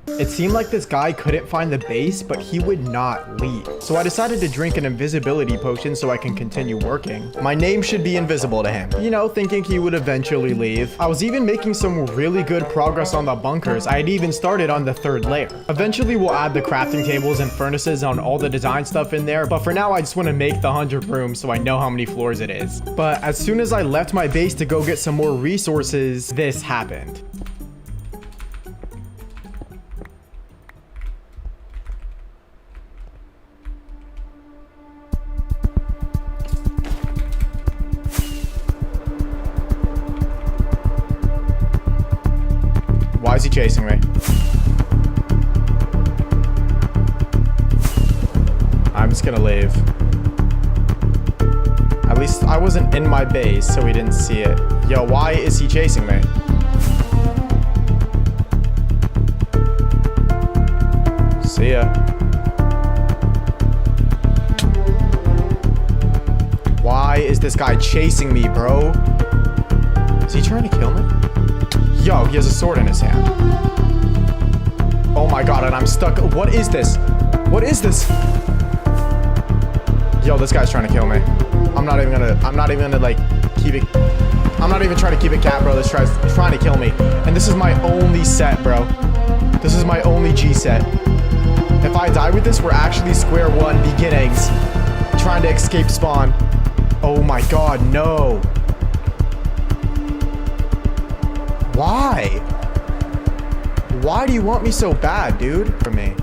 Speaker 1: It seemed like this guy couldn't find the base, but he would not leave. So I decided to drink an invisibility potion so I can continue working. My name should be invisible to him, you know, thinking he would eventually leave. I was even making some really good progress on the bunkers. I had even started on the 3rd layer. Eventually we'll add the crafting tables and furnaces on all the design stuff in there, but for now I just want to make the 100 rooms so I know how many floors it is. But as soon as I left my base to go get some more resources, this happened. Why is he chasing me? I'm just gonna leave. At least I wasn't in my base, so he didn't see it. Yo, why is he chasing me? See ya. Why is this guy chasing me, bro? Is he trying to kill me? Yo, he has a sword in his hand. Oh my god, and I'm stuck. What is this? What is this? Yo, this guy's trying to kill me. I'm not even gonna like keep it. I'm not even trying to keep it cat, bro. This guy's trying to kill me. And this is my only set, bro. This is my only G set. If I die with this, we're actually square one beginnings. Trying to escape spawn. Oh my god, no. Why? Why do you want me so bad, dude? For me.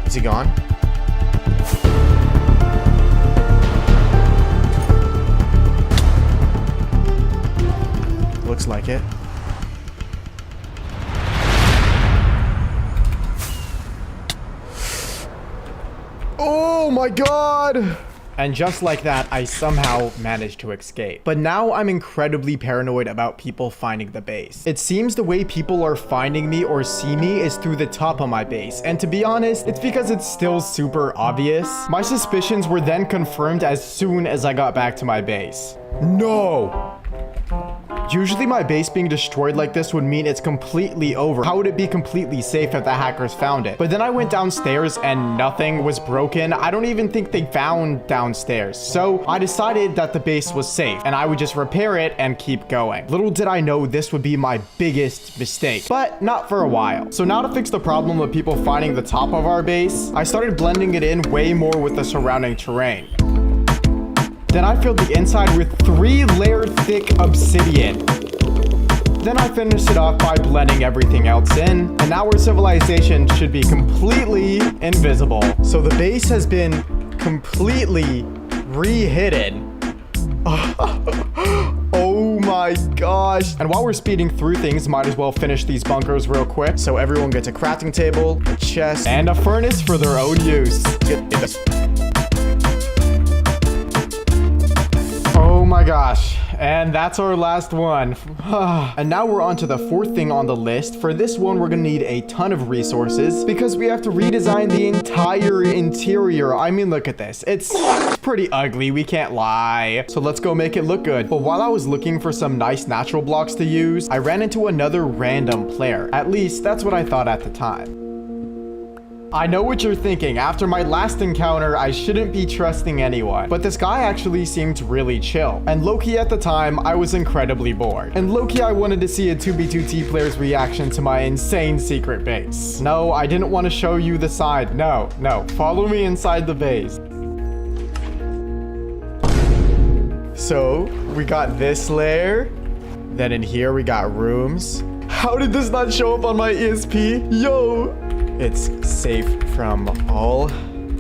Speaker 1: Is he gone? Looks like it. Oh my god! And just like that, I somehow managed to escape. But now I'm incredibly paranoid about people finding the base. It seems the way people are finding me or see me is through the top of my base. And to be honest, it's because it's still super obvious. My suspicions were then confirmed as soon as I got back to my base. No! Usually my base being destroyed like this would mean it's completely over. How would it be completely safe if the hackers found it? But then I went downstairs and nothing was broken. I don't even think they found downstairs. So I decided that the base was safe and I would just repair it and keep going. Little did I know this would be my biggest mistake, but not for a while. So now to fix the problem of people finding the top of our base, I started blending it in way more with the surrounding terrain. Then I filled the inside with 3-layer thick obsidian. Then I finished it off by blending everything else in, and now our civilization should be completely invisible. So the base has been completely re-hidden. Oh my gosh. And while we're speeding through things, might as well finish these bunkers real quick. So everyone gets a crafting table, a chest, and a furnace for their own use. Oh my gosh, and that's our last one. And now we're on to the 4th thing on the list. For this one, we're gonna need a ton of resources because we have to redesign the entire interior. I mean, look at this. It's pretty ugly, we can't lie. So let's go make it look good. But while I was looking for some nice natural blocks to use, I ran into another random player. At least, that's what I thought at the time. I know what you're thinking. After my last encounter, I shouldn't be trusting anyone. But this guy actually seemed really chill. And low-key at the time, I was incredibly bored. And low-key, I wanted to see a 2v2t player's reaction to my insane secret base. No, I didn't want to show you the side. No. Follow me inside the base. So, we got this layer. Then in here, we got rooms. How did this not show up on my ESP? Yo! It's safe from all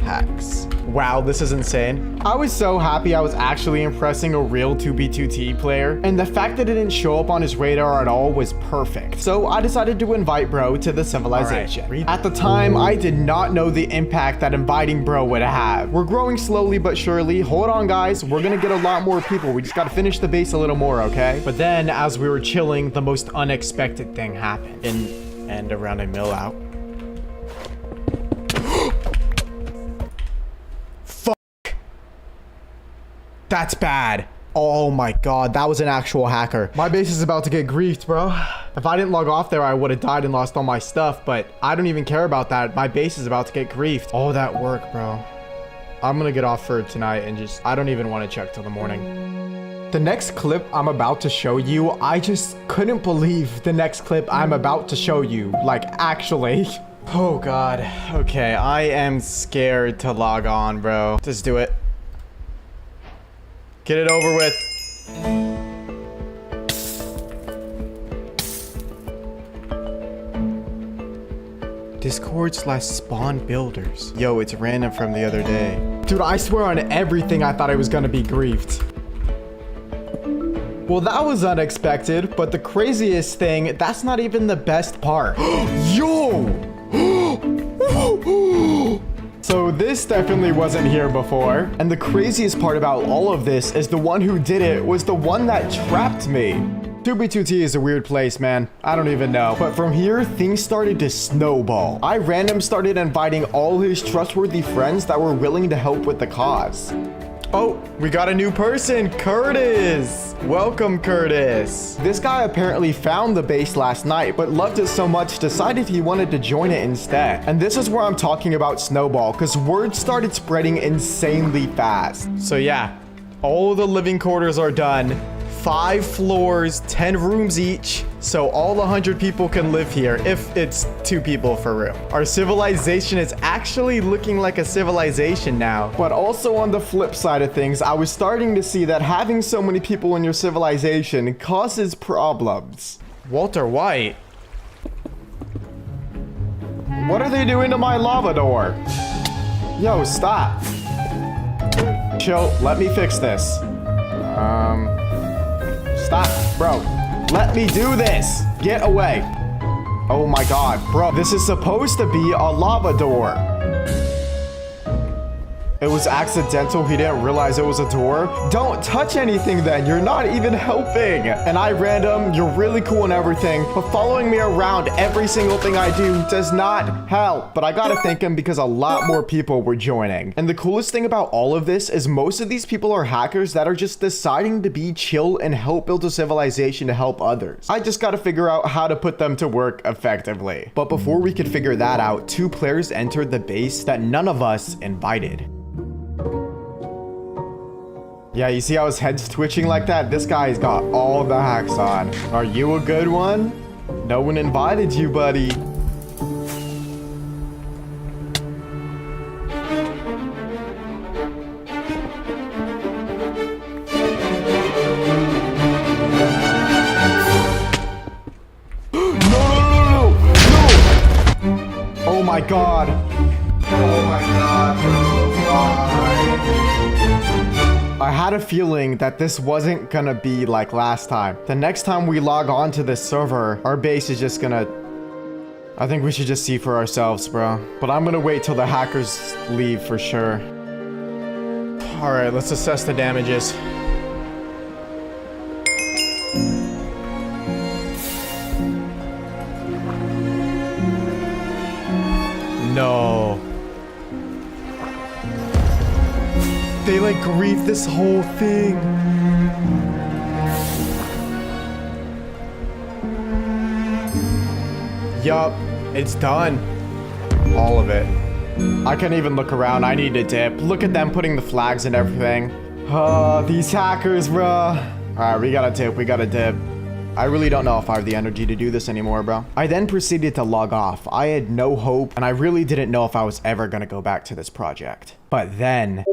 Speaker 1: hacks. Wow, this is insane. I was so happy I was actually impressing a real 2B2T player, and the fact that it didn't show up on his radar at all was perfect. So I decided to invite bro to the civilization. Right. At the time, I did not know the impact that inviting bro would have. We're growing slowly but surely. Hold on, guys. We're gonna get a lot more people. We just gotta finish the base a little more, okay? But then, as we were chilling, the most unexpected thing happened. And around a mill out. That's bad. Oh my god, that was an actual hacker. My base is about to get griefed, bro. If I didn't log off there, I would have died and lost all my stuff, but I don't even care about that. My base is about to get griefed. All that work, bro. I'm gonna get off for tonight and just, I don't even want to check till the morning. The next clip I'm about to show you, I just couldn't believe the next clip I'm about to show you. Like, actually. Oh god. Okay, I am scared to log on, bro. Just do it. Get it over with. Discord/spawn builders. Yo, it's random from the other day. Dude, I swear on everything I thought I was gonna be griefed. Well, that was unexpected, but the craziest thing, that's not even the best part. Yo! So this definitely wasn't here before. And the craziest part about all of this is the one who did it was the one that trapped me. 2B2T is a weird place, man. I don't even know. But from here, things started to snowball. I random started inviting all his trustworthy friends that were willing to help with the cause. Oh, we got a new person, Curtis. Welcome, Curtis. This guy apparently found the base last night, but loved it so much, decided he wanted to join it instead. And this is where I'm talking about snowball, because word started spreading insanely fast. So yeah, all the living quarters are done. 5 floors, 10 rooms each, so all 100 people can live here if it's 2 people per room. Our civilization is actually looking like a civilization now. But also on the flip side of things, I was starting to see that having so many people in your civilization causes problems. Walter White? What are they doing to my lava door? Yo, stop. Chill, let me fix this. Stop, bro. Let me do this. Get away. Oh my god, bro. This is supposed to be a lava door. It was accidental. He didn't realize it was a door. Don't touch anything then. You're not even helping. And I random, you're really cool and everything, but following me around every single thing I do does not help. But I gotta thank him because a lot more people were joining. And the coolest thing about all of this is most of these people are hackers that are just deciding to be chill and help build a civilization to help others. I just gotta figure out how to put them to work effectively. But before we could figure that out, 2 players entered the base that none of us invited. Yeah, you see how his head's twitching like that? This guy's got all the hacks on. Are you a good one? No one invited you, buddy. No! Oh my god. Oh my god. I had a feeling that this wasn't gonna be like last time. The next time we log on to this server, our base is just gonna... I think we should just see for ourselves, bro. But I'm gonna wait till the hackers leave for sure. Alright, let's assess the damages. No. They like griefed this whole thing. Yup, it's done. All of it. I can't even look around. I need to dip. Look at them putting the flags and everything. These hackers, bruh. Alright, we gotta dip. We gotta dip. I really don't know if I have the energy to do this anymore, bro. I then proceeded to log off. I had no hope, and I really didn't know if I was ever gonna go back to this project. But then...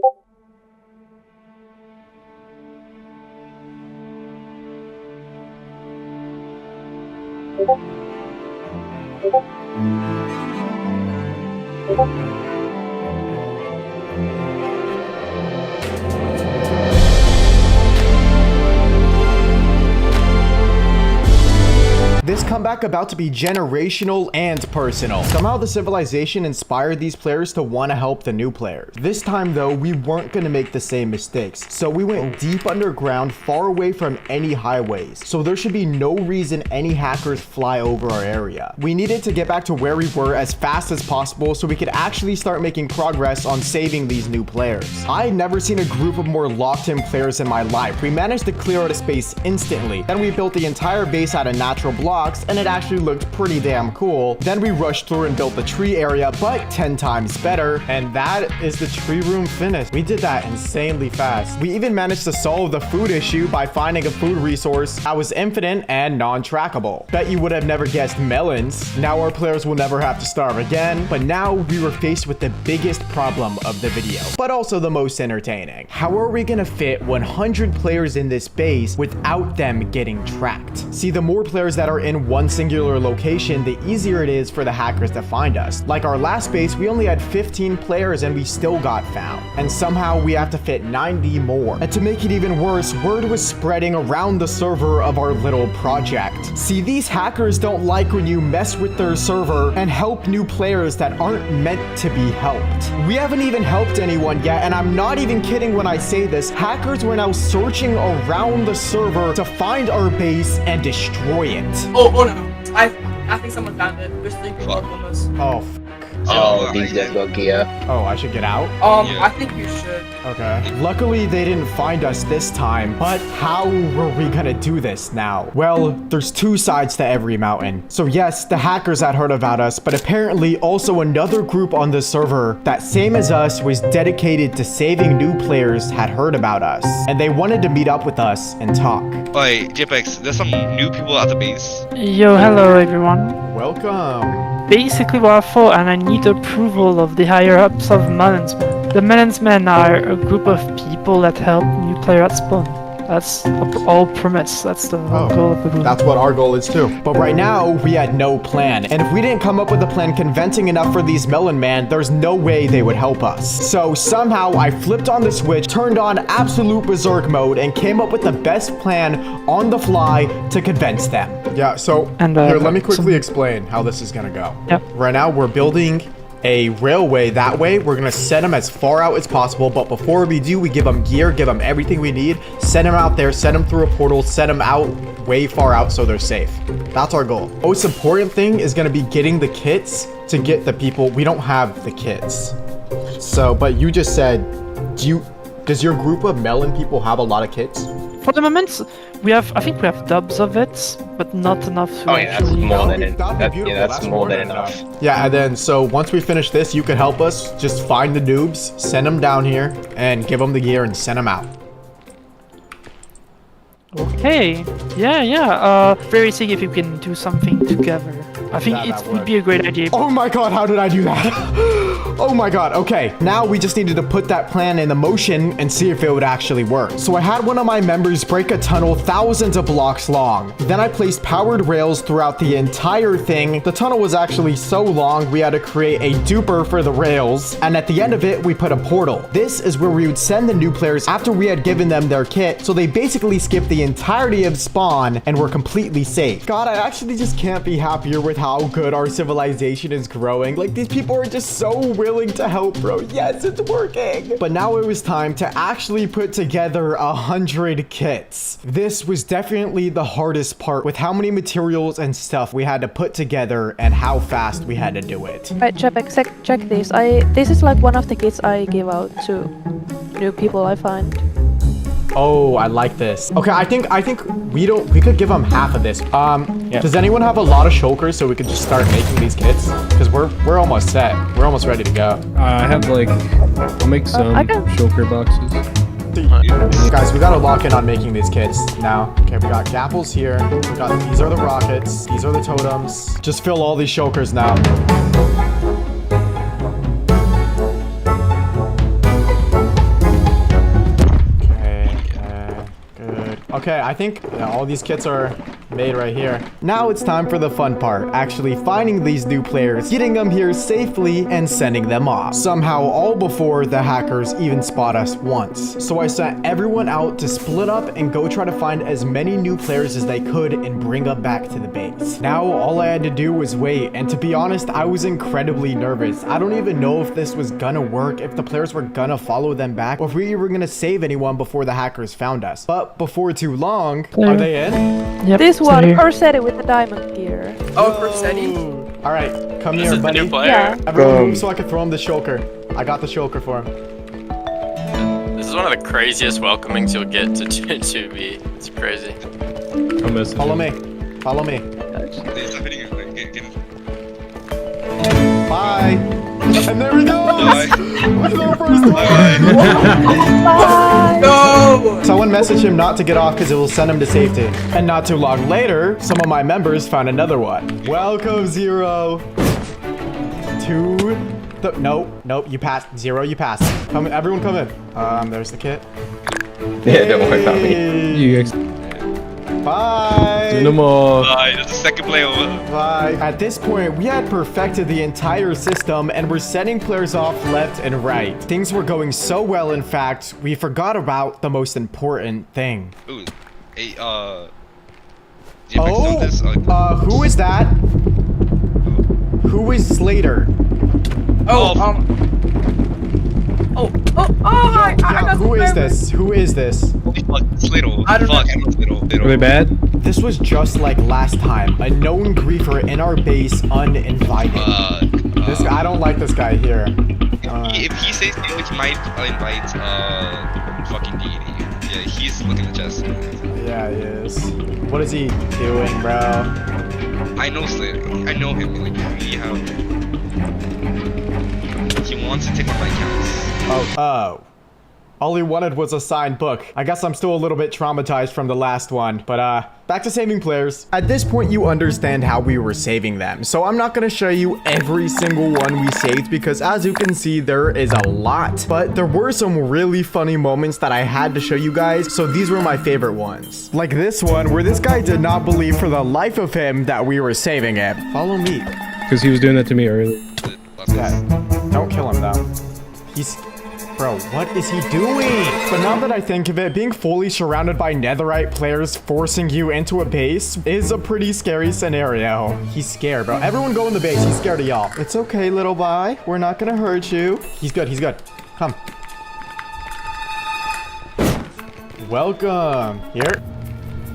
Speaker 1: comeback about to be generational and personal. Somehow the civilization inspired these players to want to help the new players. This time though, we weren't going to make the same mistakes. So we went deep underground, far away from any highways. So there should be no reason any hackers fly over our area. We needed to get back to where we were as fast as possible so we could actually start making progress on saving these new players. I had never seen a group of more locked-in players in my life. We managed to clear out a space instantly. Then we built the entire base out of natural blocks, and it actually looked pretty damn cool. Then we rushed through and built the tree area, but 10 times better. And that is the tree room finished. We did that insanely fast. We even managed to solve the food issue by finding a food resource that was infinite and non-trackable. Bet you would have never guessed melons. Now our players will never have to starve again, but now we were faced with the biggest problem of the video, but also the most entertaining. How are we gonna fit 100 players in this base without them getting tracked? See, the more players that are in one singular location, the easier it is for the hackers to find us. Like our last base, we only had 15 players and we still got found. And somehow we have to fit 90 more. And to make it even worse, word was spreading around the server of our little project. See, these hackers don't like when you mess with their server and help new players that aren't meant to be helped. We haven't even helped anyone yet, and I'm not even kidding when I say this. Hackers were now searching around the server to find our base and destroy it.
Speaker 8: Oh no. I think someone found it. There's 3 people on us.
Speaker 1: Oh,
Speaker 9: Oh, these guys got gear.
Speaker 1: Oh, I should get out?
Speaker 8: Yeah. I think you should.
Speaker 1: Okay. Luckily, they didn't find us this time, but how were we gonna do this now? Well, there's 2 sides to every mountain. So yes, the hackers had heard about us, but apparently also another group on the server that same as us was dedicated to saving new players had heard about us, and they wanted to meet up with us and talk.
Speaker 10: Oi, Jepex, there's some new people at the base.
Speaker 11: Yo, hello everyone.
Speaker 1: Welcome.
Speaker 11: Basically what I thought, and I need approval of the higher-ups of Melons Men. The Melons Men are a group of people that help new player at spawn. That's all premise. That's the whole goal of the group.
Speaker 1: That's what our goal is too. But right now, we had no plan. And if we didn't come up with a plan convincing enough for these Melon Man, there's no way they would help us. So somehow I flipped on the switch, turned on absolute berserk mode, and came up with the best plan on the fly to convince them. Yeah, so here, let me quickly explain how this is gonna go.
Speaker 11: Yep.
Speaker 1: Right now, we're building a railway that way. We're gonna send them as far out as possible, but before we do, we give them gear, give them everything we need, send them out there, send them through a portal, send them out way far out so they're safe. That's our goal. Most important thing is gonna be getting the kits to get the people. We don't have the kits. So, but you just said, does your group of melon people have a lot of kits?
Speaker 11: For the moment, I think we have dubs of it, but not enough to
Speaker 9: That's more than enough. That's more than enough.
Speaker 1: Yeah, and then so once we finish this, you can help us just find the noobs, send them down here, and give them the gear and send them out.
Speaker 11: Okay. Yeah. Very sick if you can do something together. I think it would be a great idea.
Speaker 1: Oh my god, how did I do that? Oh my god, okay. Now we just needed to put that plan into motion and see if it would actually work. So I had one of my members break a tunnel thousands of blocks long. Then I placed powered rails throughout the entire thing. The tunnel was actually so long, we had to create a duper for the rails. And at the end of it, we put a portal. This is where we would send the new players after we had given them their kit. So they basically skipped the entirety of spawn and were completely safe. God, I actually just can't be happier with how good our civilization is growing. Like, these people are just so willing to help, bro. Yes, it's working. But now it was time to actually put together 100 kits. This was definitely the hardest part with how many materials and stuff we had to put together and how fast we had to do it.
Speaker 12: Right, Jepex, check this. This is like one of the kits I give out to new people I find.
Speaker 1: Oh, I like this. Okay, I think we could give them half of this. Does anyone have a lot of shulkers so we could just start making these kits? Because we're almost set. We're almost ready to go.
Speaker 13: I have like, I'll make some shulker boxes.
Speaker 1: Guys, we gotta lock in on making these kits now. Okay, we got gapples here. These are the rockets. These are the totems. Just fill all these shulkers now. Okay, I think all these kits are made right here. Now it's time for the fun part, actually finding these new players, getting them here safely, and sending them off. Somehow all before the hackers even spot us once. So I sent everyone out to split up and go try to find as many new players as they could and bring them back to the base. Now all I had to do was wait, and to be honest, I was incredibly nervous. I don't even know if this was gonna work, if the players were gonna follow them back, or if we were gonna save anyone before the hackers found us. But before too long, are they in?
Speaker 12: Yep, this one, Corsetti with the diamond gear.
Speaker 8: Oh, Corsetti?
Speaker 1: All right, come here, buddy.
Speaker 12: Yeah.
Speaker 1: Everyone move so I can throw him the shulker. I got the shulker for him.
Speaker 14: This is one of the craziest welcomings you'll get to 2B. It's crazy.
Speaker 1: Follow me. Follow me. Bye. And there we go. With our first one.
Speaker 12: Bye.
Speaker 8: No.
Speaker 1: Someone messaged him not to get off because it will send him to safety. And not too long later, some of my members found another one. Welcome, Zero. Nope, you passed. Zero, you passed. Come, everyone come in. There's the kit.
Speaker 9: Yeah, don't worry about me.
Speaker 13: You guys.
Speaker 1: Bye.
Speaker 13: No more.
Speaker 10: Bye, there's a second player over.
Speaker 1: Bye. At this point, we had perfected the entire system and were sending players off left and right. Things were going so well, in fact, we forgot about the most important thing.
Speaker 10: Ooh, hey, Jepex,
Speaker 1: who is that? Who is Slater?
Speaker 8: I got
Speaker 1: who is this? Who is this?
Speaker 10: Holy fuck, Slater.
Speaker 8: I don't know.
Speaker 13: Are they bad?
Speaker 1: This was just like last time. A known griefer in our base, uninvited. I don't like this guy here.
Speaker 10: If he says he might invite fucking deity. Yeah, he's looking at the chest.
Speaker 1: Yeah, he is. What is he doing, bro?
Speaker 10: I know Slater. I know him. Like, we have. He wants to take my accounts.
Speaker 1: Oh. All he wanted was a signed book. I guess I'm still a little bit traumatized from the last one, but back to saving players. At this point, you understand how we were saving them, so I'm not gonna show you every single one we saved because as you can see, there is a lot, but there were some really funny moments that I had to show you guys, so these were my favorite ones. Like this one, where this guy did not believe for the life of him that we were saving him. Follow me.
Speaker 13: Because he was doing that to me earlier.
Speaker 1: Yeah. Don't kill him though. Bro, what is he doing? But now that I think of it, being fully surrounded by netherite players forcing you into a base is a pretty scary scenario. He's scared, bro. Everyone go in the base. He's scared of y'all. It's okay, little boy. We're not gonna hurt you. He's good. He's good. Come. Welcome. Here.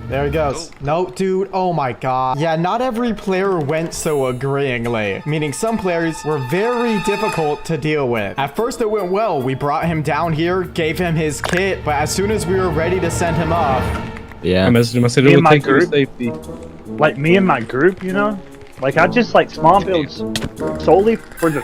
Speaker 1: There he goes. No, dude. Oh my god. Yeah, not every player went so agreeingly. Meaning some players were very difficult to deal with. At first it went well. We brought him down here, gave him his kit, but as soon as we were ready to send him off...
Speaker 13: Yeah. I messaged him. I said, it will take you to safety.
Speaker 15: Like me and my group, you know? Like I just like small builds solely for the...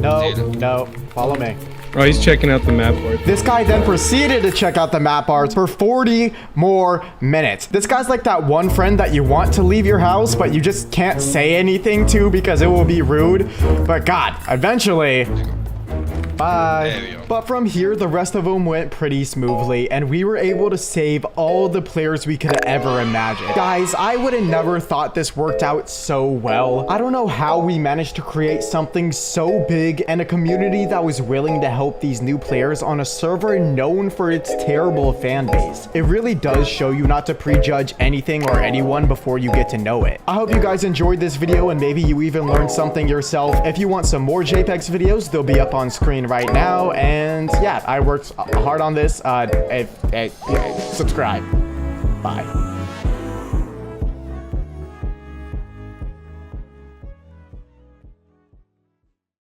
Speaker 1: No. Follow me.
Speaker 13: Oh, he's checking out the map art.
Speaker 1: This guy then proceeded to check out the map art for 40 more minutes. This guy's like that one friend that you want to leave your house, but you just can't say anything to because it will be rude. But God, eventually... Bye. But from here, the rest of them went pretty smoothly, and we were able to save all the players we could have ever imagined. Guys, I would have never thought this worked out so well. I don't know how we managed to create something so big and a community that was willing to help these new players on a server known for its terrible fan base. It really does show you not to prejudge anything or anyone before you get to know it. I hope you guys enjoyed this video and maybe you even learned something yourself. If you want some more Jepex videos, they'll be up on screen right now. And yeah, I worked hard on this. Subscribe. Bye.